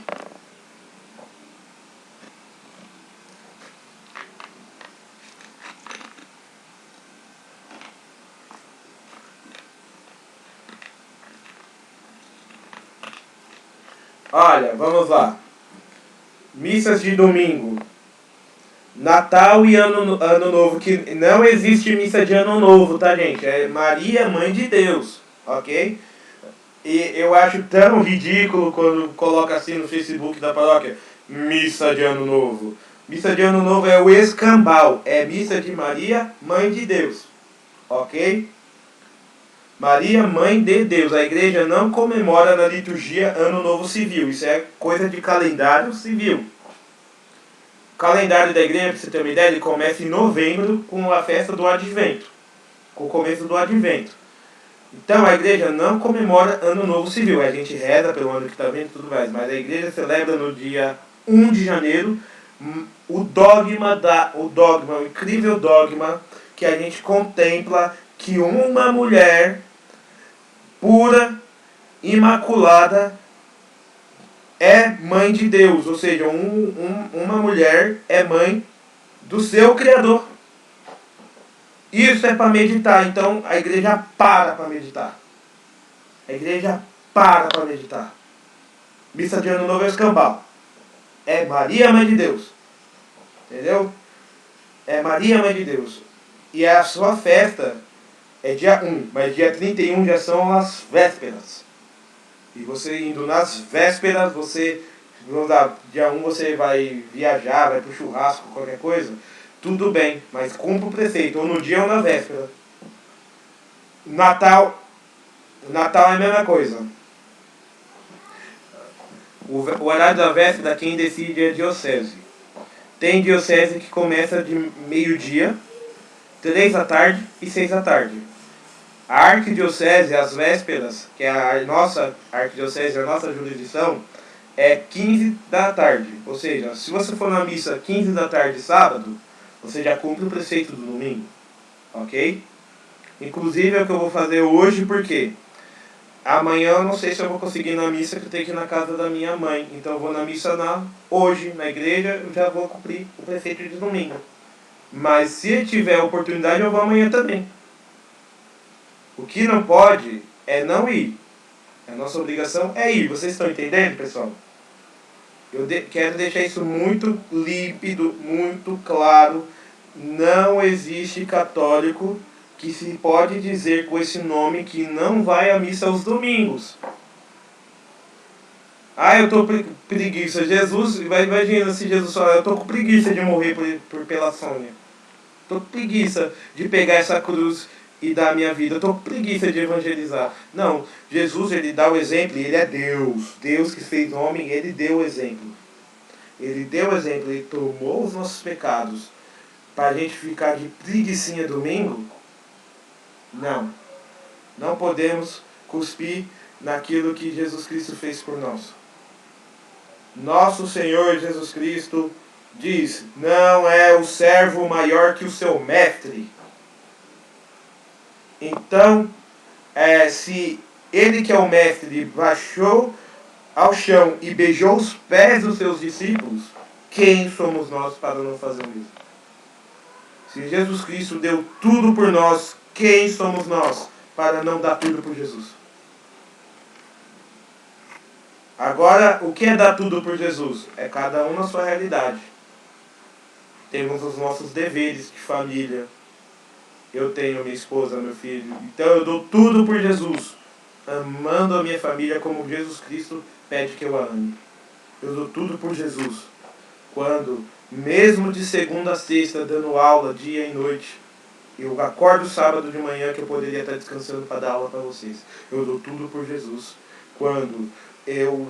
Olha, vamos lá. Missas de domingo. Natal e ano Novo, que não existe missa de Ano Novo, tá, gente? É Maria, Mãe de Deus, ok? E eu acho tão ridículo quando coloca assim no Facebook da paróquia, missa de Ano Novo. Missa de Ano Novo é o escambau, é missa de Maria, Mãe de Deus, ok? Maria, Mãe de Deus. A igreja não comemora na liturgia Ano Novo Civil, isso é coisa de calendário civil. O calendário da igreja, para você ter uma ideia, ele começa em novembro com a festa do Advento, com o começo do Advento. Então a igreja não comemora Ano Novo Civil, a gente reza pelo ano que está vindo e tudo mais, mas a igreja celebra no dia 1 de janeiro o incrível dogma que a gente contempla que uma mulher pura, imaculada, é mãe de Deus, ou seja, uma mulher é mãe do seu Criador. Isso é para meditar, então a igreja para meditar. A igreja para meditar. Missa de Ano Novo é escambau. É Maria, Mãe de Deus. Entendeu? É Maria, Mãe de Deus. E a sua festa é dia 1, mas dia 31 já são as vésperas. E você indo nas vésperas, dia 1 você vai viajar, vai pro churrasco, qualquer coisa, tudo bem, mas cumpra o preceito, ou no dia ou na véspera. Natal é a mesma coisa. O horário da véspera, quem decide é a diocese. Tem diocese que começa de meio-dia, 3 da tarde e 6 da tarde. A arquidiocese, as vésperas, que é a nossa arquidiocese, a nossa jurisdição, é 15 da tarde. Ou seja, se você for na missa 15 da tarde sábado, você já cumpre o preceito do domingo. Ok? Inclusive é o que eu vou fazer hoje, porque amanhã eu não sei se eu vou conseguir ir na missa, que eu tenho que ir na casa da minha mãe. Então eu vou na missa hoje, na igreja, eu já vou cumprir o preceito de domingo. Mas se tiver oportunidade, eu vou amanhã também. O que não pode é não ir. A nossa obrigação é ir. Vocês estão entendendo, pessoal? Eu quero deixar isso muito límpido, muito claro. Não existe católico que se pode dizer com esse nome que não vai à missa aos domingos. Ah, eu tô preguiça. Jesus, imagina se Jesus falar, eu tô com preguiça de morrer pela Sônia. Tô com preguiça de pegar essa cruz e dar a minha vida. Eu tô com preguiça de evangelizar. Não, Jesus, ele dá o exemplo, ele é Deus. Deus que fez homem, ele deu o exemplo. Ele deu o exemplo, ele tomou os nossos pecados para a gente ficar de preguicinha domingo. Não, não podemos cuspir naquilo que Jesus Cristo fez por nós. Nosso Senhor Jesus Cristo diz: não é o servo maior que o seu mestre. Então, se ele que é o mestre baixou ao chão e beijou os pés dos seus discípulos, quem somos nós para não fazer isso? Se Jesus Cristo deu tudo por nós, quem somos nós para não dar tudo por Jesus? Agora, o que é dar tudo por Jesus? É cada um na sua realidade. Temos os nossos deveres de família. Eu tenho minha esposa, meu filho. Então eu dou tudo por Jesus, amando a minha família como Jesus Cristo pede que eu a ame. Eu dou tudo por Jesus. Quando, mesmo de segunda a sexta, dando aula dia e noite, eu acordo sábado de manhã que eu poderia estar descansando para dar aula para vocês. Eu dou tudo por Jesus. Quando eu,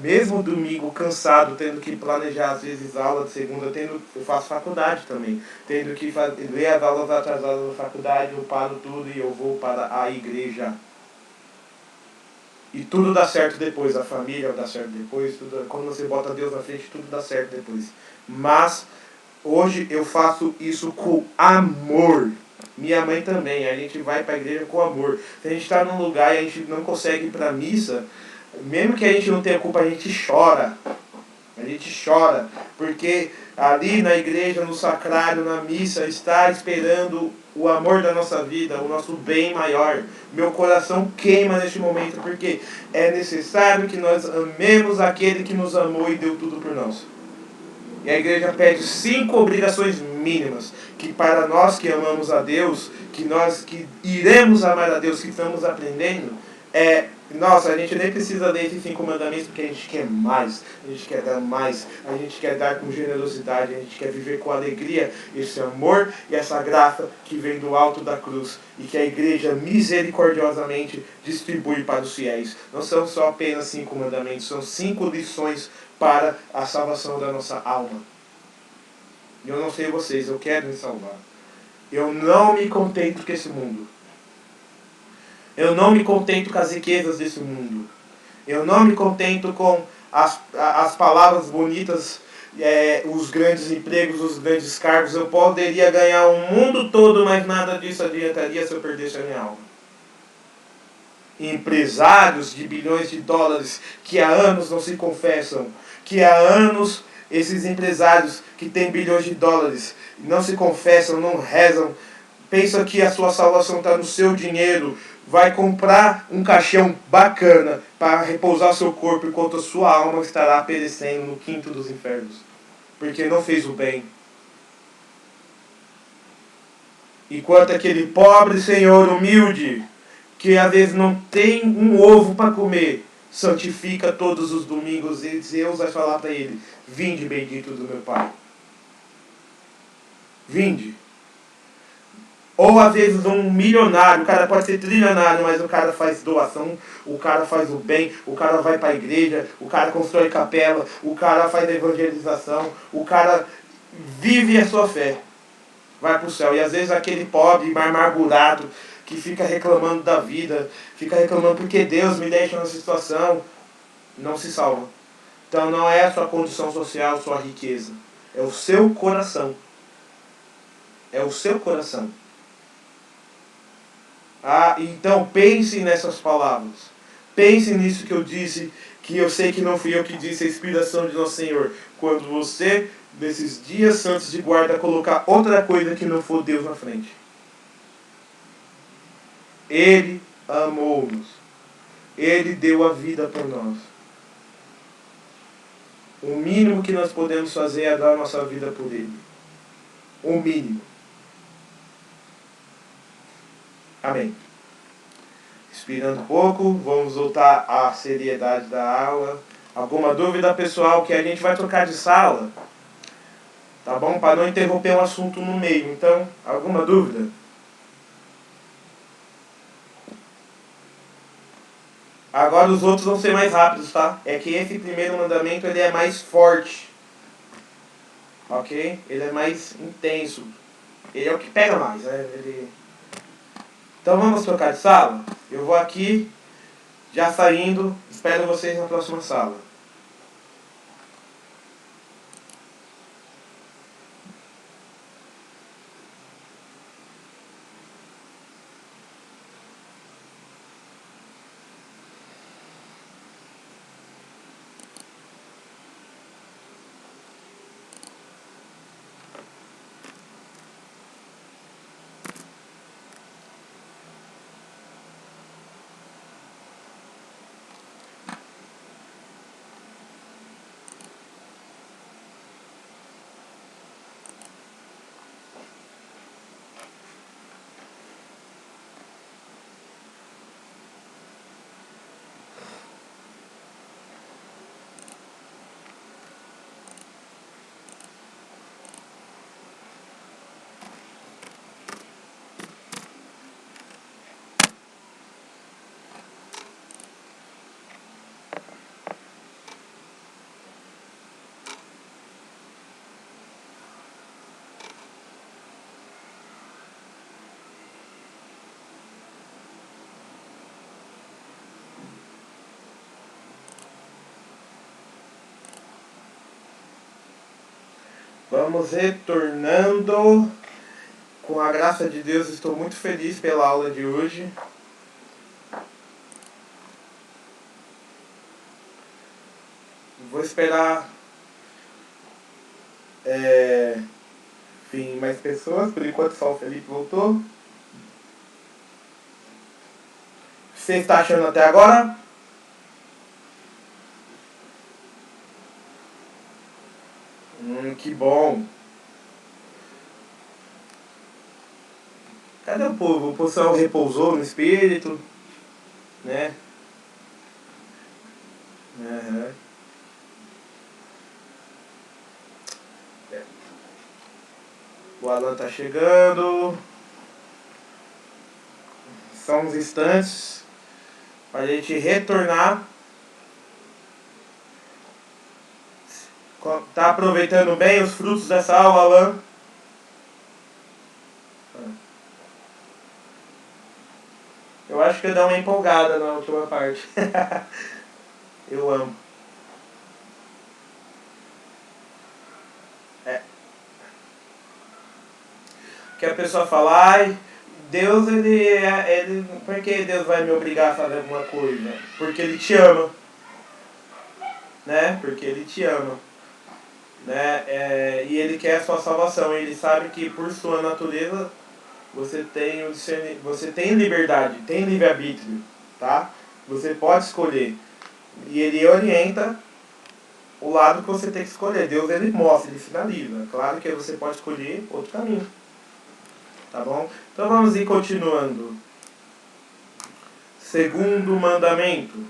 mesmo domingo, cansado, tendo que planejar às vezes aula de segunda, eu faço faculdade também, tendo que ler as aulas atrasadas da faculdade, eu paro tudo e eu vou para a igreja. E tudo dá certo depois, a família dá certo depois, tudo, quando você bota Deus na frente, tudo dá certo depois. Mas hoje eu faço isso com amor. Minha mãe também, a gente vai para a igreja com amor. Se a gente está num lugar e a gente não consegue ir para a missa, mesmo que a gente não tenha culpa, a gente chora. A gente chora, porque ali na igreja, no sacrário, na missa, está esperando o amor da nossa vida, o nosso bem maior. Meu coração queima neste momento, porque é necessário que nós amemos aquele que nos amou e deu tudo por nós. E a igreja pede 5 obrigações mínimas, que para nós que amamos a Deus, que nós que iremos amar a Deus, que estamos aprendendo, nossa, a gente nem precisa ler esses 5 mandamentos, porque a gente quer mais, a gente quer dar mais, a gente quer dar com generosidade, a gente quer viver com alegria esse amor e essa graça que vem do alto da cruz e que a igreja misericordiosamente distribui para os fiéis. Não são só apenas 5 mandamentos, são 5 lições para a salvação da nossa alma. Eu não sei vocês, eu quero me salvar. Eu não me contento com esse mundo. Eu não me contento com as riquezas desse mundo. Eu não me contento com as palavras bonitas, os grandes empregos, os grandes cargos. Eu poderia ganhar o mundo todo, mas nada disso adiantaria se eu perdesse a minha alma. Empresários de bilhões de dólares que há anos não se confessam, que há anos esses empresários que têm bilhões de dólares não se confessam, não rezam, pensam que a sua salvação está no seu dinheiro, vai comprar um caixão bacana para repousar o seu corpo enquanto a sua alma estará perecendo no quinto dos infernos, porque não fez o bem. Enquanto aquele pobre senhor humilde, que às vezes não tem um ovo para comer, santifica todos os domingos, e Deus vai falar para ele: vinde bendito do meu Pai. Vinde. Ou às vezes um milionário, o cara pode ser trilionário, mas o cara faz doação, o cara faz o bem, o cara vai para a igreja, o cara constrói capela, o cara faz evangelização, o cara vive a sua fé, vai para o céu. E às vezes aquele pobre, amargurado, que fica reclamando da vida, fica reclamando porque Deus me deixa nessa situação, não se salva. Então não é a sua condição social, a sua riqueza, é o seu coração. É o seu coração. Então pense nessas palavras. Pense nisso que eu disse, que eu sei que não fui eu que disse, a inspiração de Nosso Senhor. Quando você, nesses dias santos de guarda, colocar outra coisa que não for Deus na frente. Ele amou-nos. Ele deu a vida por nós. O mínimo que nós podemos fazer é dar a nossa vida por Ele. O mínimo. Amém. Respirando um pouco, vamos voltar à seriedade da aula. Alguma dúvida, pessoal, que a gente vai trocar de sala? Tá bom? Para não interromper o assunto no meio. Então, alguma dúvida? Agora os outros vão ser mais rápidos, tá? É que esse primeiro mandamento ele é mais forte, ok? Ele é mais intenso. Ele é o que pega mais, né? Então vamos trocar de sala? Eu vou aqui, já saindo, espero vocês na próxima sala. Vamos retornando. Com a graça de Deus, estou muito feliz pela aula de hoje. Vou esperar enfim, mais pessoas. Por enquanto só o Felipe voltou. Você está achando até agora? Que bom. Cadê o povo? O povo repousou no espírito, né? Uhum. O Alan tá chegando. São uns instantes para a gente retornar. Tá aproveitando bem os frutos dessa aula, Alan? Eu acho que eu dei uma empolgada na última parte. Eu amo. Que a pessoa fala, ai, Deus, ele. Por que Deus vai me obrigar a fazer alguma coisa? Porque Ele te ama. Né? Porque Ele te ama. Né? E Ele quer a sua salvação. Ele sabe que por sua natureza você tem liberdade, tem livre-arbítrio. Tá? Você pode escolher. E Ele orienta o lado que você tem que escolher. Deus ele mostra, ele finaliza. Claro que você pode escolher outro caminho. Tá bom? Então vamos ir continuando. Segundo mandamento: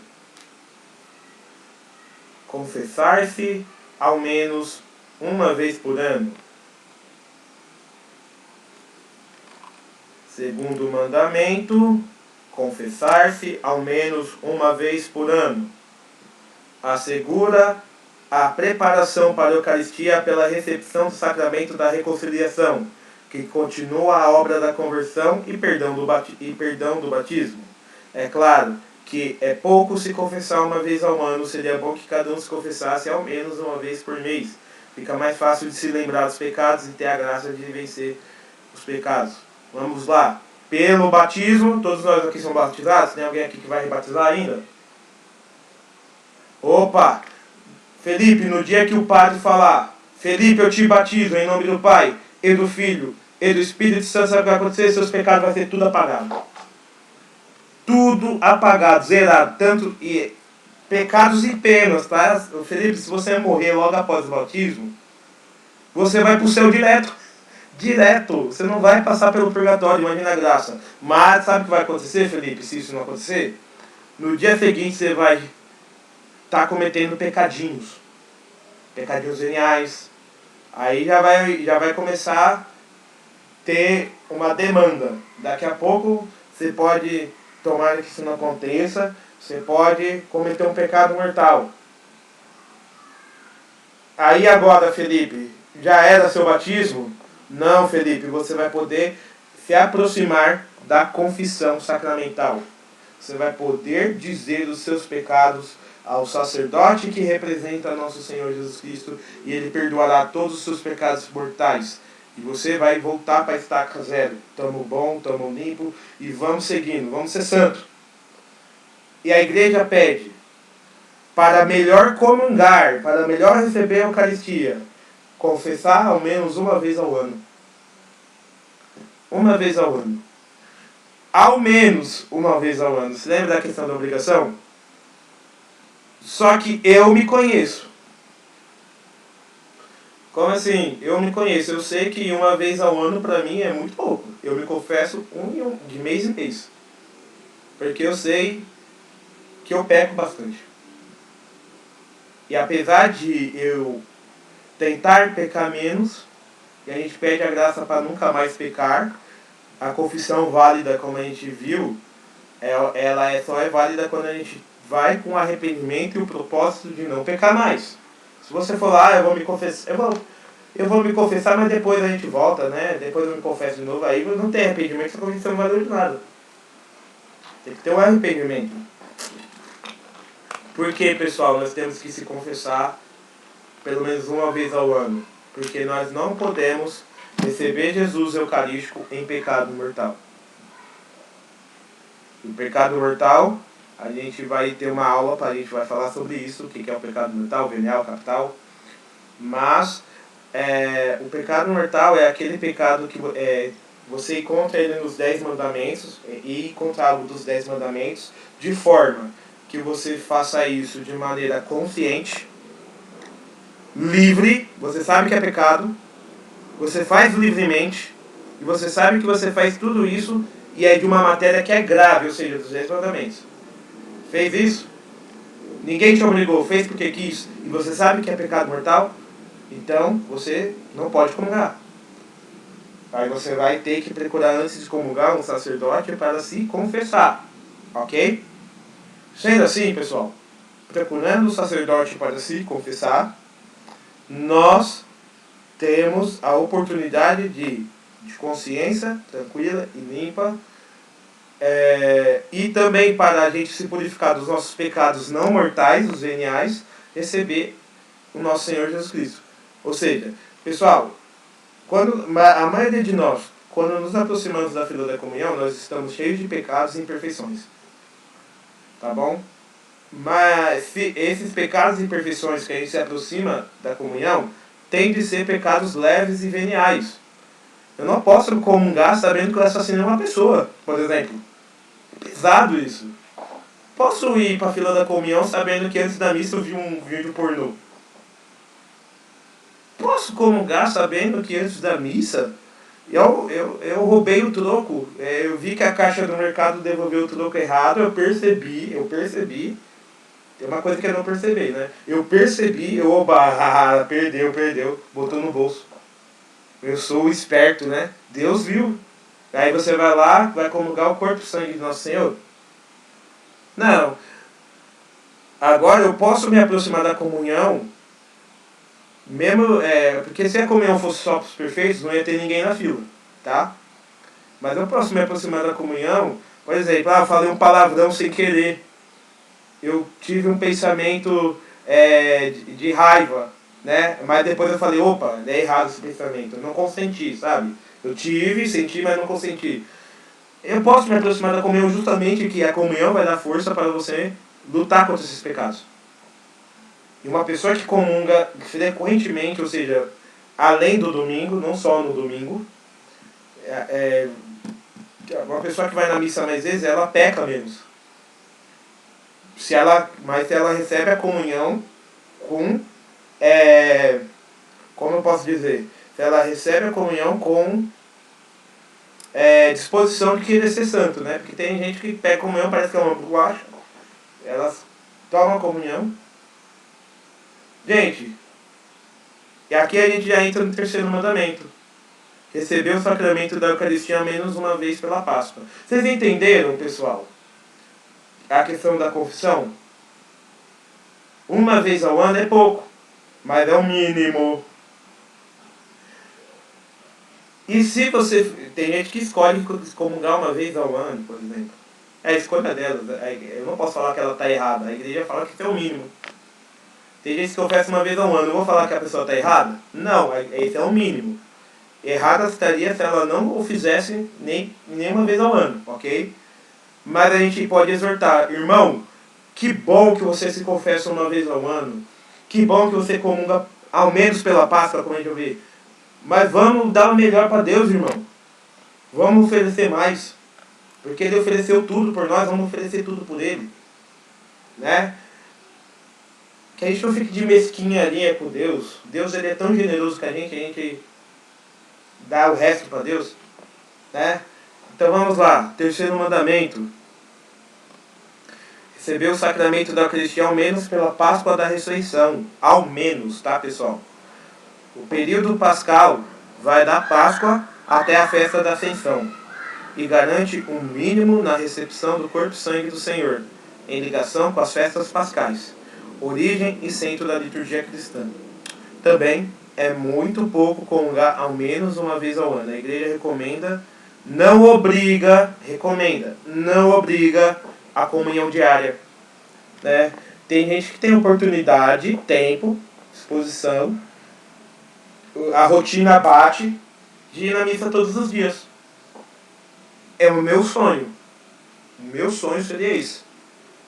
confessar-se ao menos uma vez por ano. Segundo mandamento: confessar-se ao menos uma vez por ano. Assegura a preparação para a Eucaristia pela recepção do sacramento da reconciliação, que continua a obra da conversão e perdão do batismo. É claro que é pouco se confessar uma vez ao ano, seria bom que cada um se confessasse ao menos uma vez por mês. Fica mais fácil de se lembrar dos pecados e ter a graça de vencer os pecados. Vamos lá. Pelo batismo, todos nós aqui somos batizados? Tem alguém aqui que vai rebatizar ainda? Opa! Felipe, no dia que o padre falar, Felipe, eu te batizo em nome do Pai, e do Filho, e do Espírito Santo, sabe o que vai acontecer? Seus pecados vão ser tudo apagado. Tudo apagado, zerado. Tanto pecados e penas, tá? Felipe, se você morrer logo após o batismo, você vai pro céu direto. Direto. Você não vai passar pelo purgatório, imagina a graça. Mas sabe o que vai acontecer, Felipe, se isso não acontecer? No dia seguinte você vai estar cometendo pecadinhos veniais. Aí já vai começar a ter uma demanda. Daqui a pouco você pode tomara que isso não aconteça, você pode cometer um pecado mortal. Aí agora, Felipe, já era seu batismo? Não, Felipe, você vai poder se aproximar da confissão sacramental. Você vai poder dizer os seus pecados ao sacerdote que representa nosso Senhor Jesus Cristo e ele perdoará todos os seus pecados mortais. E você vai voltar para a estaca zero. Tamo bom, tamo limpo e vamos seguindo, vamos ser santos. E a igreja pede para melhor comungar, para melhor receber a Eucaristia, confessar ao menos uma vez ao ano. Uma vez ao ano. Ao menos uma vez ao ano. Você lembra da questão da obrigação? Só que eu me conheço. Como assim? Eu me conheço. Eu sei que uma vez ao ano pra mim é muito pouco. Eu me confesso de mês em mês. Porque eu sei que eu peco bastante. E apesar de eu tentar pecar menos, e a gente pede a graça para nunca mais pecar, a confissão válida, como a gente viu, ela só é válida quando a gente vai com arrependimento e o propósito de não pecar mais. Se você for lá, eu vou me confessar, eu vou me confessar, mas depois a gente volta, né? Depois eu me confesso de novo, aí não tem arrependimento, essa confissão não valeu de nada. Tem que ter um arrependimento. Por que, pessoal, nós temos que se confessar pelo menos uma vez ao ano? Porque nós não podemos receber Jesus Eucarístico em pecado mortal. O pecado mortal, a gente vai ter uma aula, a gente vai falar sobre isso, o que é o pecado mortal, venial, capital. Mas o pecado mortal é aquele pecado que você encontra ele nos 10 mandamentos e encontrá-lo dos 10 mandamentos de forma que você faça isso de maneira consciente, livre, você sabe que é pecado, você faz livremente e você sabe que você faz tudo isso e é de uma matéria que é grave, ou seja, dos 10 mandamentos. Fez isso? Ninguém te obrigou, fez porque quis e você sabe que é pecado mortal? Então você não pode comungar. Aí você vai ter que procurar antes de comungar um sacerdote para se confessar. Ok? Sendo assim, pessoal, procurando o sacerdote para se confessar, nós temos a oportunidade de consciência tranquila e limpa, e também para a gente se purificar dos nossos pecados não mortais, os veniais, receber o nosso Senhor Jesus Cristo. Ou seja, pessoal, quando a maioria de nós, quando nos aproximamos da fila da comunhão, nós estamos cheios de pecados e imperfeições. Tá bom? Mas se esses pecados e imperfeições que a gente se aproxima da comunhão têm de ser pecados leves e veniais. Eu não posso comungar sabendo que eu assassinei uma pessoa, por exemplo. É pesado isso. Posso ir para a fila da comunhão sabendo que antes da missa eu vi um vídeo pornô. Posso comungar sabendo que antes da missa eu roubei o troco. Eu vi que a caixa do mercado devolveu o troco errado. Eu percebi. Tem uma coisa que eu não percebi, né? Eu percebi, perdeu, botou no bolso. Eu sou esperto, né? Deus viu. Aí você vai lá, vai comungar o corpo e sangue de Nosso Senhor? Não. Agora eu posso me aproximar da comunhão, mesmo, porque se a comunhão fosse só para os perfeitos, não ia ter ninguém na fila, tá? Mas eu posso me aproximar da comunhão, por exemplo, eu falei um palavrão sem querer. Eu tive um pensamento de raiva, né? Mas depois eu falei, opa, é errado esse pensamento. Eu não consenti, sabe? Eu senti, mas não consenti. Eu posso me aproximar da comunhão justamente que a comunhão vai dar força para você lutar contra esses pecados. E uma pessoa que comunga frequentemente, ou seja, além do domingo, não só no domingo, uma pessoa que vai na missa mais vezes, ela peca menos. Mas se ela recebe a comunhão com, como eu posso dizer, se ela recebe a comunhão com disposição de querer ser santo, né? Porque tem gente que pega a comunhão, parece que é uma bolacha, elas tomam a comunhão. Gente, e aqui a gente já entra no terceiro mandamento. Receber o sacramento da Eucaristia menos uma vez pela Páscoa. Vocês entenderam, pessoal? a questão da confissão, uma vez ao ano é pouco, mas é o mínimo. E se você... Tem gente que escolhe comungar uma vez ao ano, por exemplo. É a escolha dela. Eu não posso falar que ela está errada. A igreja fala que isso é o mínimo. Tem gente que confessa uma vez ao ano. Eu vou falar que a pessoa está errada? Não, esse é o mínimo. Errada estaria se ela não o fizesse nem uma vez ao ano, ok? Mas a gente pode exortar, irmão, que bom que você se confessa uma vez ao ano. Que bom que você comunga ao menos pela Páscoa, como a gente ouviu. Mas vamos dar o melhor para Deus, irmão. Vamos oferecer mais. Porque Ele ofereceu tudo por nós, vamos oferecer tudo por Ele. Né? Que a gente não fique de mesquinharia com Deus. Deus ele é tão generoso com a gente dá o resto para Deus. Né? Então vamos lá. Terceiro mandamento. Receber o sacramento da Eucaristia ao menos pela Páscoa da Ressurreição. Ao menos, tá, pessoal? O período pascal vai da Páscoa até a festa da Ascensão e garante um mínimo na recepção do corpo e sangue do Senhor, em ligação com as festas pascais, origem e centro da liturgia cristã. Também é muito pouco comungar ao menos uma vez ao ano. A igreja recomenda, não obriga a comunhão diária. Né? Tem gente que tem oportunidade, tempo, disposição, a rotina bate de ir na missa todos os dias. É o meu sonho. O meu sonho seria isso.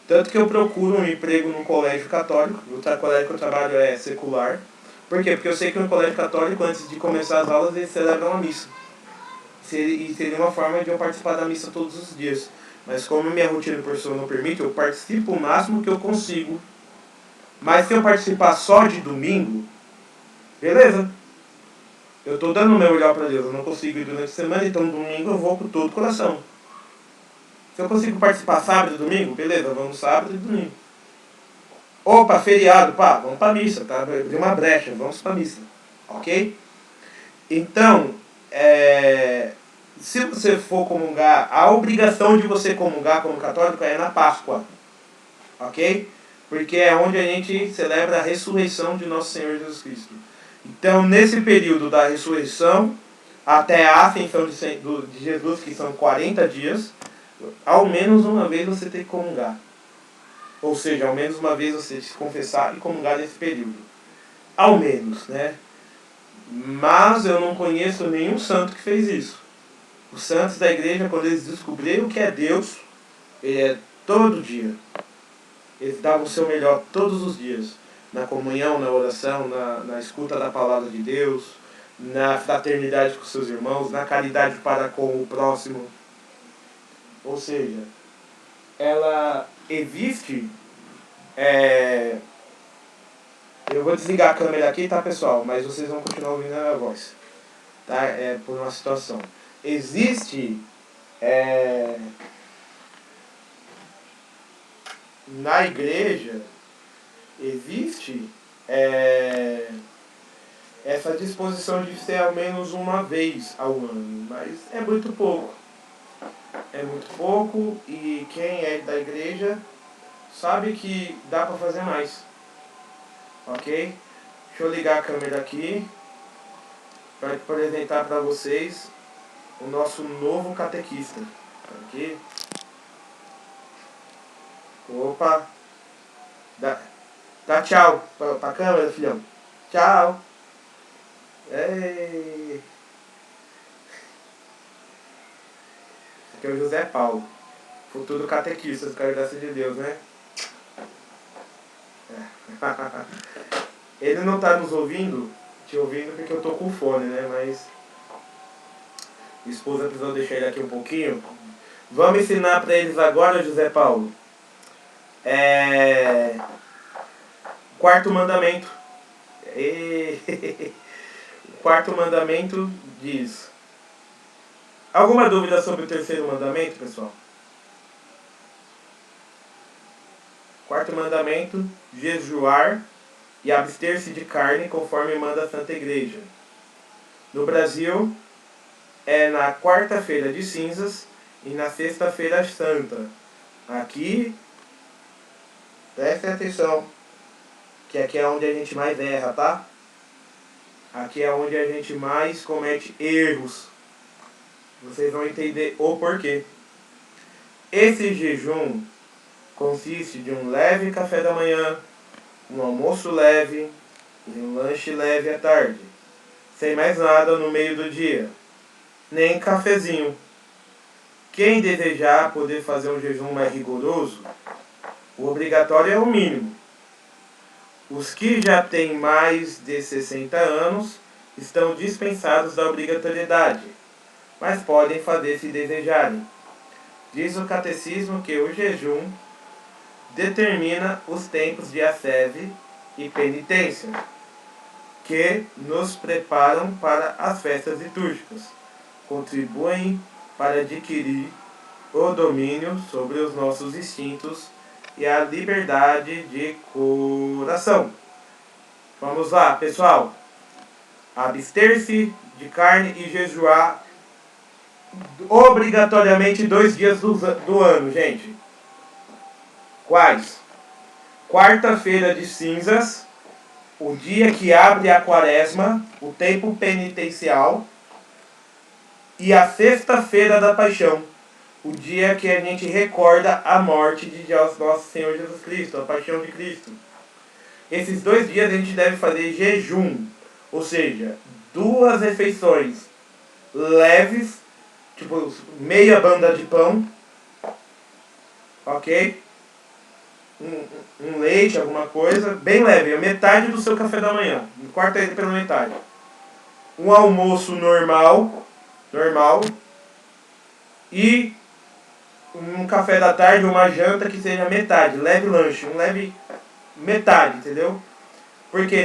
Tanto que eu procuro um emprego num colégio católico. O colégio que eu trabalho é secular. Por quê? Porque eu sei que no colégio católico, antes de começar as aulas, eles celebram a missa. E seria uma forma de eu participar da missa todos os dias. Mas como minha rotina de professor não permite, eu participo o máximo que eu consigo. Mas se eu participar só de domingo, beleza. Eu estou dando o meu melhor para Deus. Eu não consigo ir durante a semana, então domingo eu vou com todo o coração. Se eu consigo participar sábado e domingo, beleza, vamos sábado e domingo. Opa, feriado, pá, vamos para missa, tá? Abriu uma brecha, vamos para missa. Ok? Então, se você for comungar, a obrigação de você comungar como católico é na Páscoa. Ok? Porque é onde a gente celebra a ressurreição de nosso Senhor Jesus Cristo. Então, nesse período da ressurreição até a ascensão de Jesus, que são 40 dias, ao menos uma vez você tem que comungar. Ou seja, ao menos uma vez você se confessar e comungar nesse período. Ao menos, né? Mas eu não conheço nenhum santo que fez isso. Os santos da igreja, quando eles descobriram o que é Deus, ele é todo dia. Eles davam o seu melhor todos os dias. Na comunhão, na oração, na escuta da palavra de Deus, na fraternidade com seus irmãos, na caridade para com o próximo. Ou seja, ela existe... Eu vou desligar a câmera aqui, tá, pessoal? Mas vocês vão continuar ouvindo a minha voz. Tá? Por uma situação. Existe... na igreja... Existe essa disposição de ser ao menos uma vez ao ano, mas é muito pouco. É muito pouco e quem é da igreja sabe que dá para fazer mais. Ok? Deixa eu ligar a câmera aqui para apresentar para vocês o nosso novo catequista. Aqui. Opa! Dá tchau pra câmera, filhão. Tchau. Ei. Aqui é o José Paulo. Futuro catequista, com a graça de Deus, né? Ele não tá nos ouvindo, te ouvindo porque eu tô com fone, né? Mas minha esposa precisou deixar ele aqui um pouquinho. Vamos ensinar pra eles agora, José Paulo. Quarto mandamento. O quarto mandamento diz... Alguma dúvida sobre o terceiro mandamento, pessoal? Quarto mandamento, jejuar e abster-se de carne conforme manda a Santa Igreja. No Brasil, é na quarta-feira de cinzas e na sexta-feira santa. Aqui Prestem atenção, que aqui é onde a gente mais erra, tá? Aqui é onde a gente mais comete erros. Vocês vão entender o porquê. Esse jejum consiste de um leve café da manhã, um almoço leve e um lanche leve à tarde. Sem mais nada no meio do dia. Nem cafezinho. Quem desejar poder fazer um jejum mais rigoroso, o obrigatório é o mínimo. Os que já têm mais de 60 anos estão dispensados da obrigatoriedade, mas podem fazer se desejarem. Diz o catecismo que o jejum determina os tempos de ascese e penitência, que nos preparam para as festas litúrgicas, contribuem para adquirir o domínio sobre os nossos instintos e a liberdade de coração. Vamos lá, pessoal. Abster-se de carne e jejuar obrigatoriamente 2 dias do ano, gente. Quais? Quarta-feira de cinzas, o dia que abre a quaresma, o tempo penitencial, e a sexta-feira da paixão, o dia que a gente recorda a morte de nosso Senhor Jesus Cristo, a paixão de Cristo. Esses 2 dias a gente deve fazer jejum, ou seja, 2 refeições leves, tipo meia banda de pão, ok? Um leite, alguma coisa, bem leve, a metade do seu café da manhã, corta ele pela metade. Um almoço normal, e um café da tarde, uma janta que seja metade, leve lanche, um leve metade, entendeu? Porque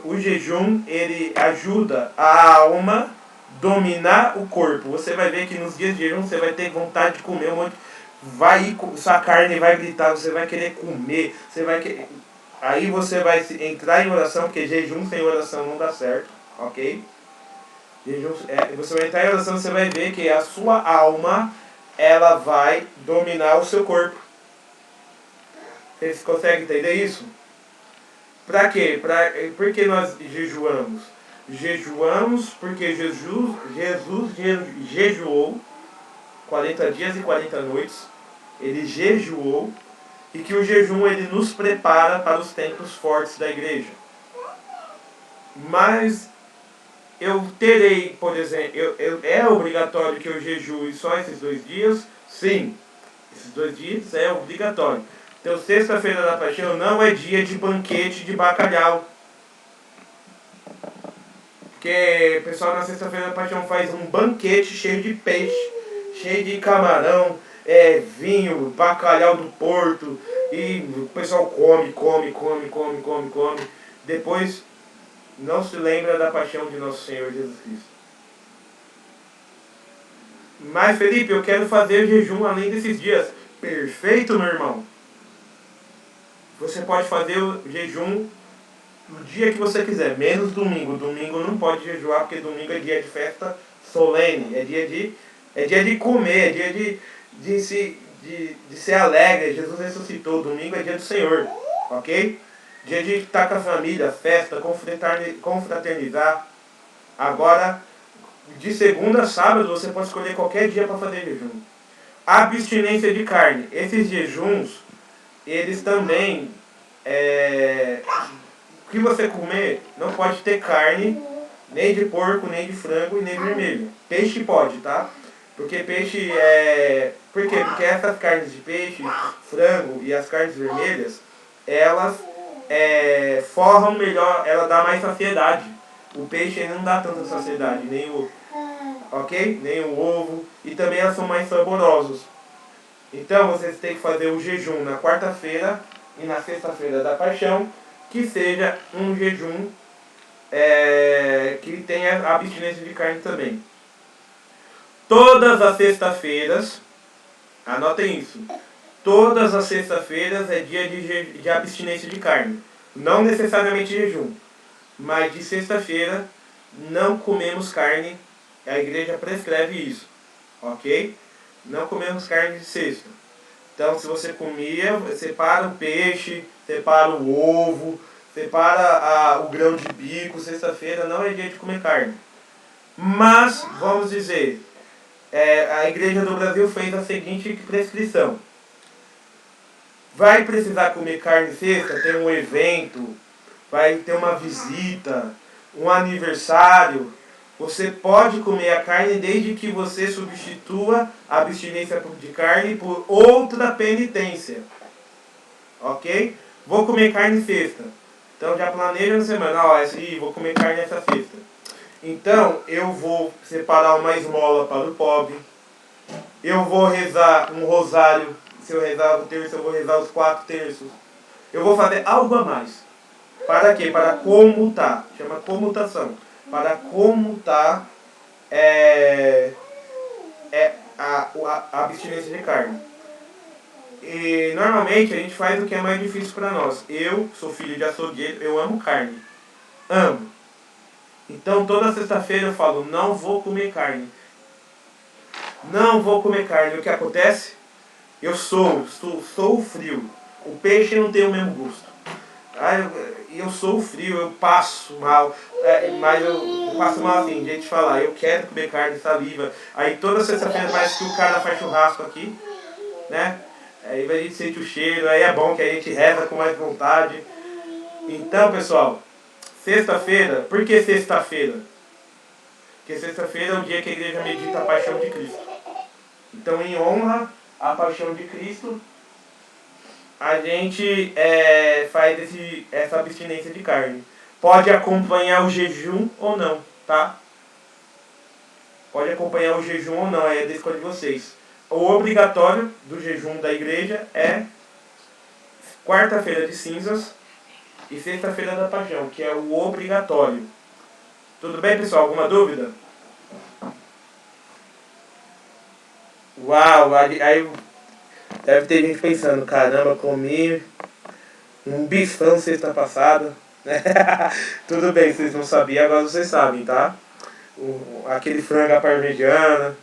o jejum, ele ajuda a alma dominar o corpo. Você vai ver que nos dias de jejum você vai ter vontade de comer um monte. Sua carne vai gritar, você vai querer comer, você vai querer... Aí você vai entrar em oração, porque jejum sem oração não dá certo, ok? Você vai entrar em oração, você vai ver que a sua alma, ela vai dominar o seu corpo. Vocês conseguem entender isso? Para quê? Por que nós jejuamos? Jejuamos porque Jesus jejuou 40 dias e 40 noites. Ele jejuou, e que o jejum ele nos prepara para os tempos fortes da igreja. Mas eu terei, por exemplo, é obrigatório que eu jejue só esses 2 dias? Sim, esses 2 dias é obrigatório. Então, sexta-feira da paixão não é dia de banquete de bacalhau. Porque o pessoal na sexta-feira da paixão faz um banquete cheio de peixe, cheio de camarão, vinho, bacalhau do Porto. E o pessoal come. Depois não se lembra da paixão de nosso Senhor Jesus Cristo. Mas, Felipe, eu quero fazer jejum além desses dias. Perfeito, meu irmão. Você pode fazer o jejum no dia que você quiser, menos domingo. Domingo não pode jejuar, porque domingo é dia de festa solene, é dia de comer, é dia de ser alegre. Jesus ressuscitou, domingo é dia do Senhor, ok? Dia de estar com a família, festa, confraternizar. Agora, de segunda a sábado, você pode escolher qualquer dia para fazer jejum. Abstinência de carne. Esses jejuns, eles também... o que você comer não pode ter carne, nem de porco, nem de frango e nem vermelho. Peixe pode, tá? Porque peixe Por quê? Porque essas carnes de peixe, frango e as carnes vermelhas, elas forram melhor, ela dá mais saciedade. O peixe ele não dá tanta saciedade, nem o ok? Nem o ovo. E também elas são mais saborosos. Então vocês têm que fazer o jejum na quarta-feira e na sexta-feira da paixão, que seja um jejum que tenha abstinência de carne também. Todas as sextas-feiras, anotem isso, todas as sextas-feiras é dia de abstinência de carne. Não necessariamente jejum, mas de sexta-feira não comemos carne, a igreja prescreve isso, ok? Não comemos carne de sexta. Então, se você comia, separa o peixe, separa o ovo, separa o grão de bico. Sexta-feira não é dia de comer carne. Mas, vamos dizer, a Igreja do Brasil fez a seguinte prescrição. Vai precisar comer carne sexta? Tem um evento, vai ter uma visita, um aniversário. Você pode comer a carne desde que você substitua a abstinência de carne por outra penitência. Ok? Vou comer carne sexta. Então já planeja na semana. Vou comer carne essa sexta. Então eu vou separar uma esmola para o pobre. Eu vou rezar um rosário. Se eu rezar o terço, eu vou rezar os 4 terços. Eu vou fazer algo a mais. Para quê? Para comutar. Chama comutação. Para comutar a abstinência de carne. E normalmente a gente faz o que é mais difícil para nós. Eu sou filho de açougueiro, eu amo carne. Amo. Então toda sexta-feira eu falo, não vou comer carne. Não vou comer carne. O que acontece? Eu sou frio. O peixe não tem o mesmo gosto. Eu sou frio, eu passo mal. Mas eu passo mal assim, gente falar, eu quero comer carne, saliva. Aí toda sexta-feira parece que o cara faz churrasco aqui, né? Aí a gente sente o cheiro, aí é bom que a gente reza com mais vontade. Então, pessoal, sexta-feira, por que sexta-feira? Porque sexta-feira é o dia que a igreja medita a paixão de Cristo. Então, em honra à paixão de Cristo, a gente faz essa abstinência de carne. Pode acompanhar o jejum ou não, tá? Pode acompanhar o jejum ou não, é da escolha de vocês. O obrigatório do jejum da igreja é quarta-feira de cinzas e sexta-feira da paixão, que é o obrigatório. Tudo bem, pessoal? Alguma dúvida? Uau, aí deve ter gente pensando, caramba, comi um bifão sexta passada. Tudo bem, vocês não sabiam, agora vocês sabem, tá? Aquele frango à parmegiana.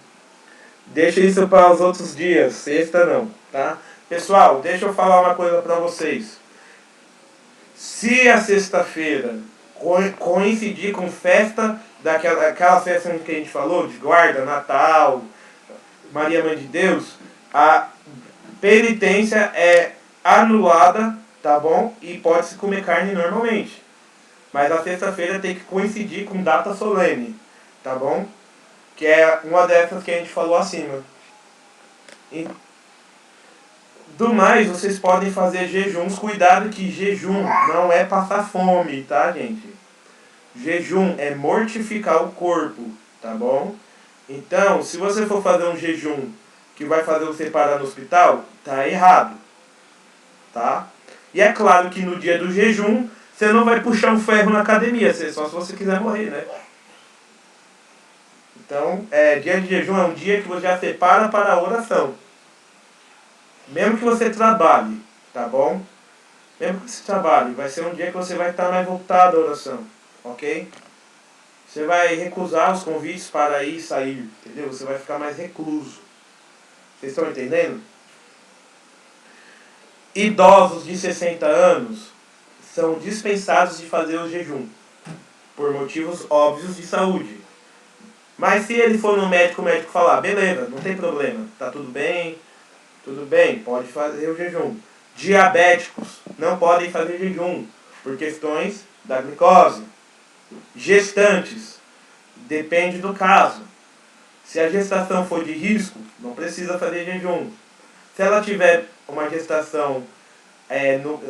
Deixa isso para os outros dias, sexta não, tá? Pessoal, deixa eu falar uma coisa para vocês. Se a sexta-feira coincidir com festa, aquela festa que a gente falou, de guarda, Natal, Maria Mãe de Deus, a penitência é anulada, tá bom? E pode-se comer carne normalmente. Mas a sexta-feira tem que coincidir com data solene, tá bom? Que é uma dessas que a gente falou acima. E do mais, vocês podem fazer jejuns. Cuidado que jejum não é passar fome, tá, gente? Jejum é mortificar o corpo, tá bom? Então, se você for fazer um jejum que vai fazer você parar no hospital, tá errado, tá? E é claro que no dia do jejum, você não vai puxar um ferro na academia, só se você quiser morrer, né? Então, dia de jejum é um dia que você já separa para a oração. Mesmo que você trabalhe, tá bom? Mesmo que você trabalhe, vai ser um dia que você vai estar mais voltado à oração, ok? Você vai recusar os convites para ir e sair, entendeu? Você vai ficar mais recluso. Vocês estão entendendo? Idosos de 60 anos são dispensados de fazer o jejum, por motivos óbvios de saúde. Mas se ele for no médico, o médico falar, beleza, não tem problema, tá tudo bem, pode fazer o jejum. Diabéticos não podem fazer jejum por questões da glicose. Gestantes, depende do caso. Se a gestação for de risco, não precisa fazer jejum. Se ela tiver uma gestação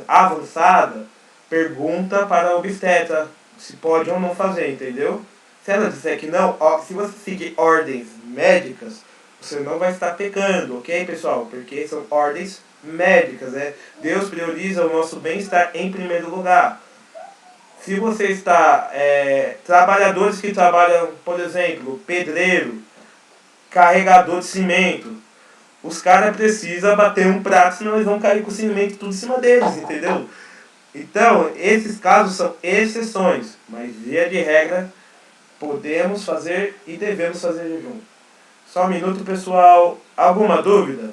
avançada, pergunta para a obstetra se pode ou não fazer, entendeu? Se ela disser que não, se você seguir ordens médicas, você não vai estar pecando, ok, pessoal? Porque são ordens médicas, né? Deus prioriza o nosso bem-estar em primeiro lugar. Se você está... trabalhadores que trabalham, por exemplo, pedreiro, carregador de cimento, os caras precisam bater um prato, senão eles vão cair com o cimento tudo em cima deles, entendeu? Então, esses casos são exceções, mas via de regra, podemos fazer e devemos fazer jejum. Só um minuto, pessoal. Alguma dúvida?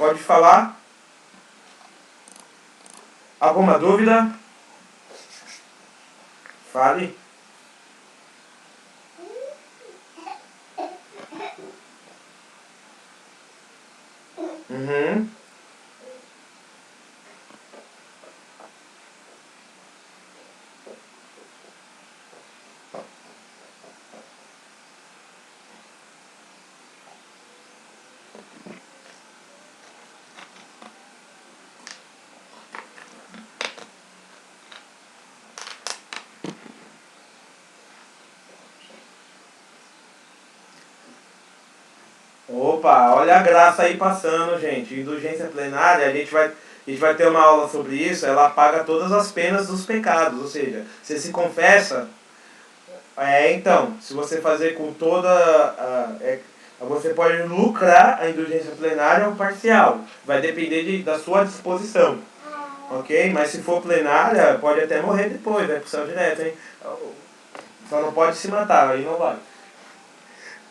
Pode falar? Alguma dúvida? Fale. Uhum. Opa, olha a graça aí passando, gente. Indulgência plenária, a gente vai ter uma aula sobre isso. Ela apaga todas as penas dos pecados. Ou seja, você se confessa. Então, se você fazer com toda. Você pode lucrar a indulgência plenária ou parcial. Vai depender da sua disposição. Ok? Mas se for plenária, pode até morrer depois, vai pro céu direto, hein? Só não pode se matar, aí não vai.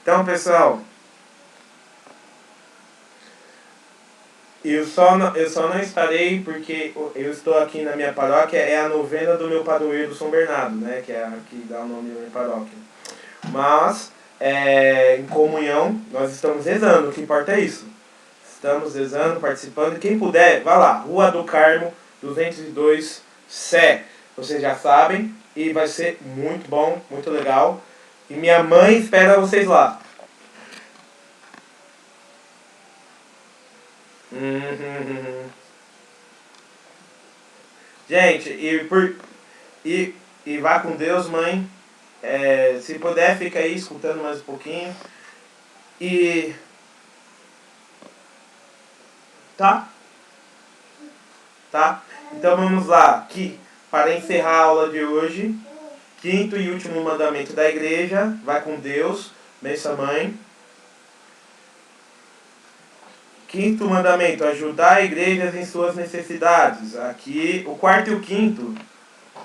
Então, pessoal. Eu só não estarei porque eu estou aqui na minha paróquia, é a novena do meu padroeiro São Bernardo, né? Que é a que dá o nome da minha paróquia. Mas, em comunhão, nós estamos rezando, o que importa é isso. Estamos rezando, participando. Quem puder, vá lá, Rua do Carmo, 202, Sé. Vocês já sabem, e vai ser muito bom, muito legal. E minha mãe espera vocês lá. Gente, e vá com Deus, mãe. Se puder, fica aí escutando mais um pouquinho. E. Tá? Tá? Então vamos lá. Aqui, para encerrar a aula de hoje, quinto e último mandamento da igreja. Vai com Deus, benção mãe. Quinto mandamento, ajudar igrejas em suas necessidades. Aqui, o quarto e o quinto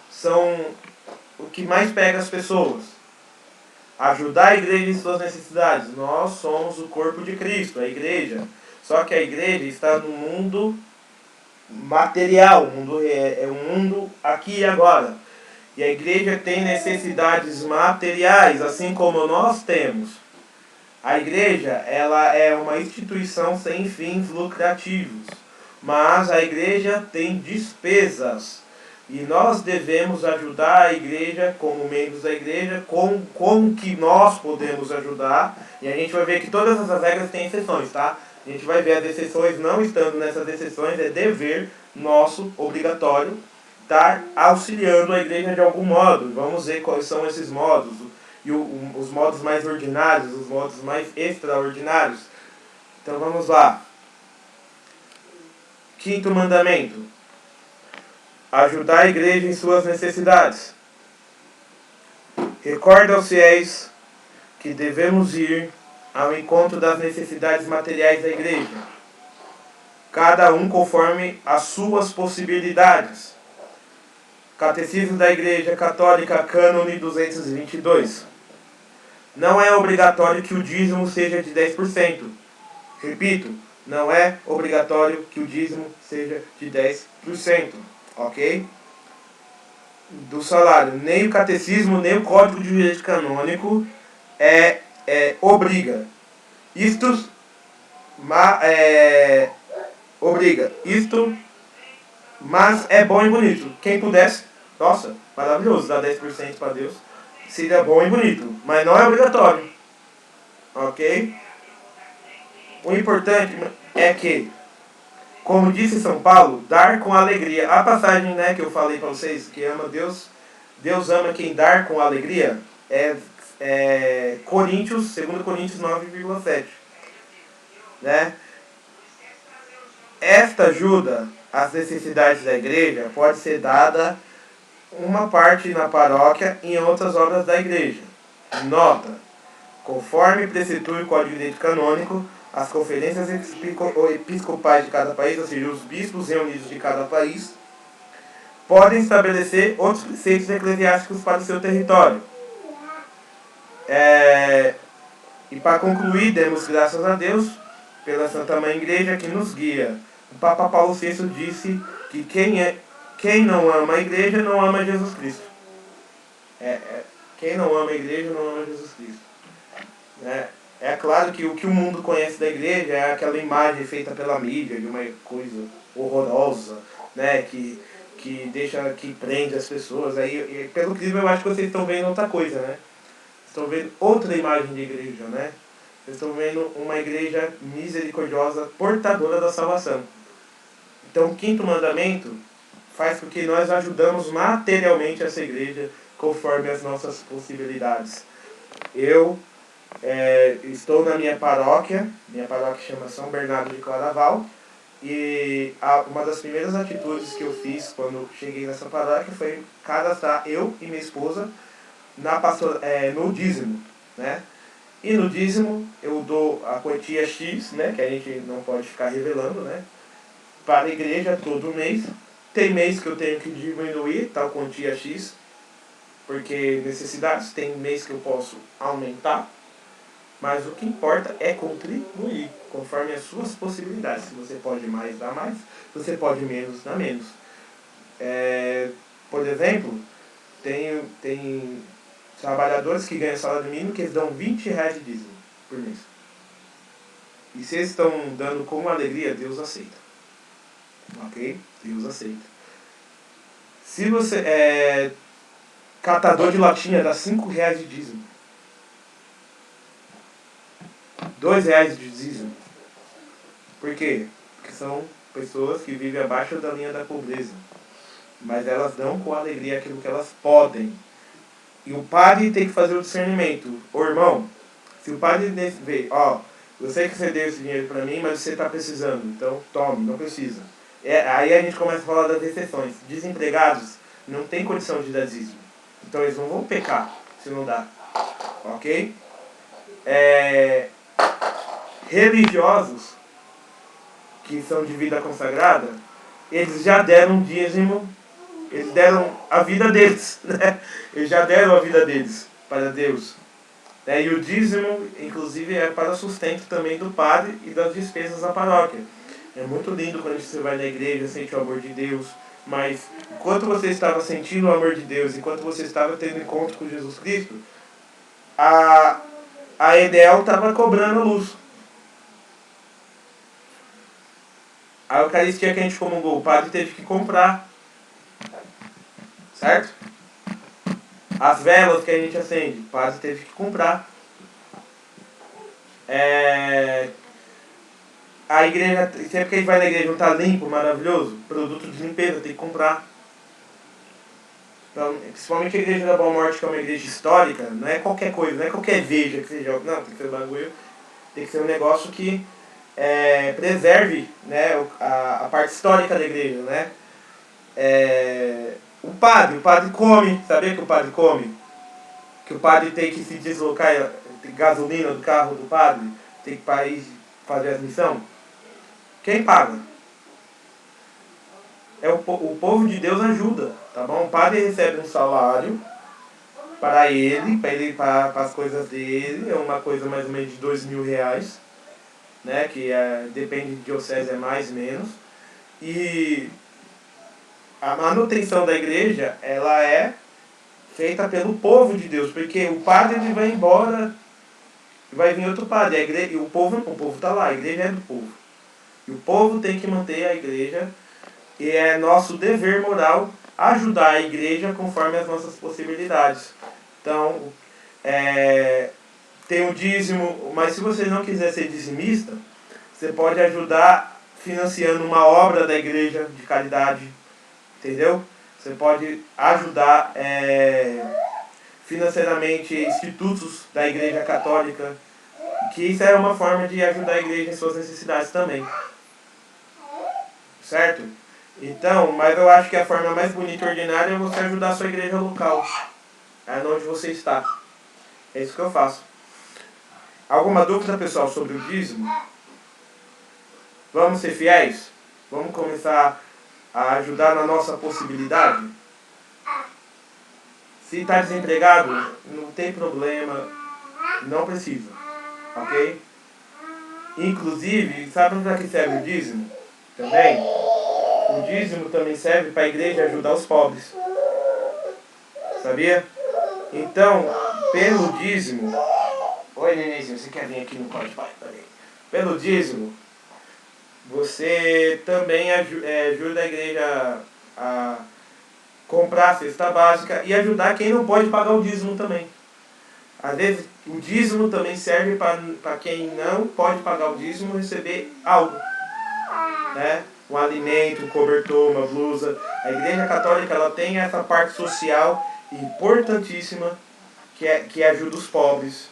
são o que mais pega as pessoas. Ajudar a igreja em suas necessidades. Nós somos o corpo de Cristo, a igreja. Só que a igreja está no mundo material, o mundo é um mundo aqui e agora. E a igreja tem necessidades materiais, assim como nós temos. A igreja, ela é uma instituição sem fins lucrativos, mas a igreja tem despesas. E nós devemos ajudar a igreja, como membros da igreja, como que nós podemos ajudar. E a gente vai ver que todas essas regras têm exceções, tá? A gente vai ver as exceções, não estando nessas exceções, é dever nosso, obrigatório, estar auxiliando a igreja de algum modo. Vamos ver quais são esses modos. E os modos mais ordinários, os modos mais extraordinários. Então vamos lá. Quinto mandamento. Ajudar a igreja em suas necessidades. Recorda aos fiéis que devemos ir ao encontro das necessidades materiais da igreja, cada um conforme as suas possibilidades. Catecismo da Igreja Católica, Cânone 222. Não é obrigatório que o dízimo seja de 10%. Repito, não é obrigatório que o dízimo seja de 10%. Ok? Do salário. Nem o catecismo, nem o Código de Direito Canônico obriga. Obriga. Isto, mas é bom e bonito. Quem pudesse, nossa, maravilhoso, dar 10% para Deus. Seria bom e bonito, mas não é obrigatório. Ok? O importante é que, como disse São Paulo, dar com alegria. A passagem, né, que eu falei para vocês, que ama Deus, Deus ama quem dar com alegria, é Coríntios, 2 Coríntios 9,7. Né? Esta ajuda às necessidades da igreja pode ser dada uma parte na paróquia e em outras obras da igreja. Nota: conforme precitua o Código de Direito Canônico, as conferências episcopais de cada país, ou seja, os bispos reunidos de cada país, podem estabelecer outros preceitos eclesiásticos para o seu território. E para concluir, demos graças a Deus pela Santa Mãe Igreja que nos guia. O Papa Paulo VI disse que quem não ama a Igreja não ama Jesus Cristo. Quem não ama a Igreja não ama Jesus Cristo. É claro que o que o mundo conhece da Igreja é aquela imagem feita pela mídia de uma coisa horrorosa, né, que prende as pessoas. Aí, pelo clima, eu acho que vocês estão vendo outra coisa, né? Estão vendo outra imagem de igreja, né? Vocês estão vendo uma igreja misericordiosa, portadora da salvação. Então, o quinto mandamento faz com que nós ajudamos materialmente essa igreja conforme as nossas possibilidades. Eu estou na minha paróquia chama São Bernardo de Claraval, e uma das primeiras atitudes que eu fiz quando cheguei nessa paróquia foi cadastrar eu e minha esposa no dízimo, né? E no dízimo eu dou a quantia X, né, que a gente não pode ficar revelando, né, para a igreja todo mês. Tem mês que eu tenho que diminuir tal quantia X, porque necessidades. Tem mês que eu posso aumentar, mas o que importa é contribuir conforme as suas possibilidades. Se você pode mais, dá mais. Se você pode menos, dá menos. Por exemplo, tem trabalhadores que ganham salário mínimo que eles dão R$20 de dízimo por mês. E se eles estão dando com alegria, Deus aceita. Ok? Deus aceita. Se você é catador de latinha, dá R$5 de dízimo. R$2 de dízimo. Por quê? Porque são pessoas que vivem abaixo da linha da pobreza. Mas elas dão com alegria aquilo que elas podem. E o padre tem que fazer o discernimento. Ô irmão, se o padre vê, eu sei que você deu esse dinheiro para mim, mas você está precisando, então tome, não precisa. Aí a gente começa a falar das exceções. Desempregados não tem condição de dar dízimo. Então eles não vão pecar se não dá. Ok? Religiosos que são de vida consagrada, eles já deram dízimo, eles deram a vida deles, né? Eles já deram a vida deles para Deus. E o dízimo, inclusive, é para sustento também do padre e das despesas da paróquia. É muito lindo quando você vai na igreja, sente o amor de Deus, mas enquanto você estava sentindo o amor de Deus, enquanto você estava tendo encontro com Jesus Cristo, a Edel estava cobrando luz. A Eucaristia que a gente comungou, o padre teve que comprar. Certo? As velas que a gente acende, o padre teve que comprar. A igreja, sempre que a gente vai na igreja não está limpo, maravilhoso, produto de limpeza, tem que comprar. Então, principalmente a igreja da Boa Morte, que é uma igreja histórica, não é qualquer coisa, não é qualquer veja que você joga. Não, tem que ser um bagulho, tem que ser um negócio que preserve, né, a parte histórica da igreja, né? O padre come, sabia que o padre come? Que o padre tem que se deslocar, tem gasolina do carro do padre, tem que fazer as missões. Quem paga? O povo de Deus ajuda, tá bom? O padre recebe um salário para as coisas dele, é uma coisa mais ou menos de R$2.000, né? Que depende de diocese, é mais ou menos. E a manutenção da igreja, ela é feita pelo povo de Deus, porque o padre ele vai embora, vai vir outro padre, e o povo está lá, a igreja é do povo. E o povo tem que manter a igreja, e é nosso dever moral ajudar a igreja conforme as nossas possibilidades. Então, tem o dízimo, mas se você não quiser ser dizimista, você pode ajudar financiando uma obra da igreja de caridade, entendeu? Você pode ajudar financeiramente institutos da igreja católica, que isso é uma forma de ajudar a igreja em suas necessidades também. Certo? Então, mas eu acho que a forma mais bonita e ordinária é você ajudar a sua igreja local, onde você está. É isso que eu faço. Alguma dúvida, pessoal, sobre o dízimo? Vamos ser fiéis? Vamos começar a ajudar na nossa possibilidade? Se está desempregado, não tem problema, não precisa, ok? Inclusive, sabe para que serve o dízimo? Também? O dízimo também serve para a igreja ajudar os pobres. Sabia? Então, pelo dízimo... Oi, nenenzinho, você quer vir aqui no quarto, pai? Pelo dízimo, você também ajuda a igreja a comprar a cesta básica e ajudar quem não pode pagar o dízimo também. Às vezes, o dízimo também serve para quem não pode pagar o dízimo receber algo, né? Um alimento, um cobertor, uma blusa. A Igreja Católica ela tem essa parte social importantíssima que ajuda os pobres.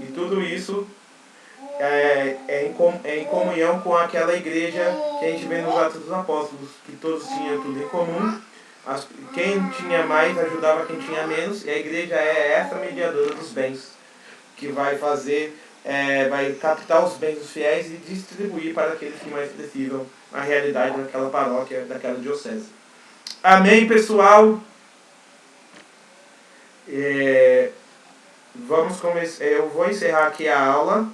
E tudo isso em comunhão com aquela igreja que a gente vê nos Atos dos Apóstolos, que todos tinham tudo em comum. Quem tinha mais ajudava quem tinha menos, e a igreja é essa mediadora dos bens, que vai vai captar os bens dos fiéis e distribuir para aqueles que mais precisam na realidade daquela paróquia, daquela diocese. Amém, pessoal? Eu vou encerrar aqui a aula.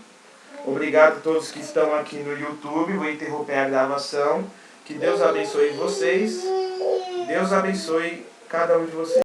Obrigado a todos que estão aqui no YouTube. Vou interromper a gravação. Que Deus abençoe vocês. Deus abençoe cada um de vocês.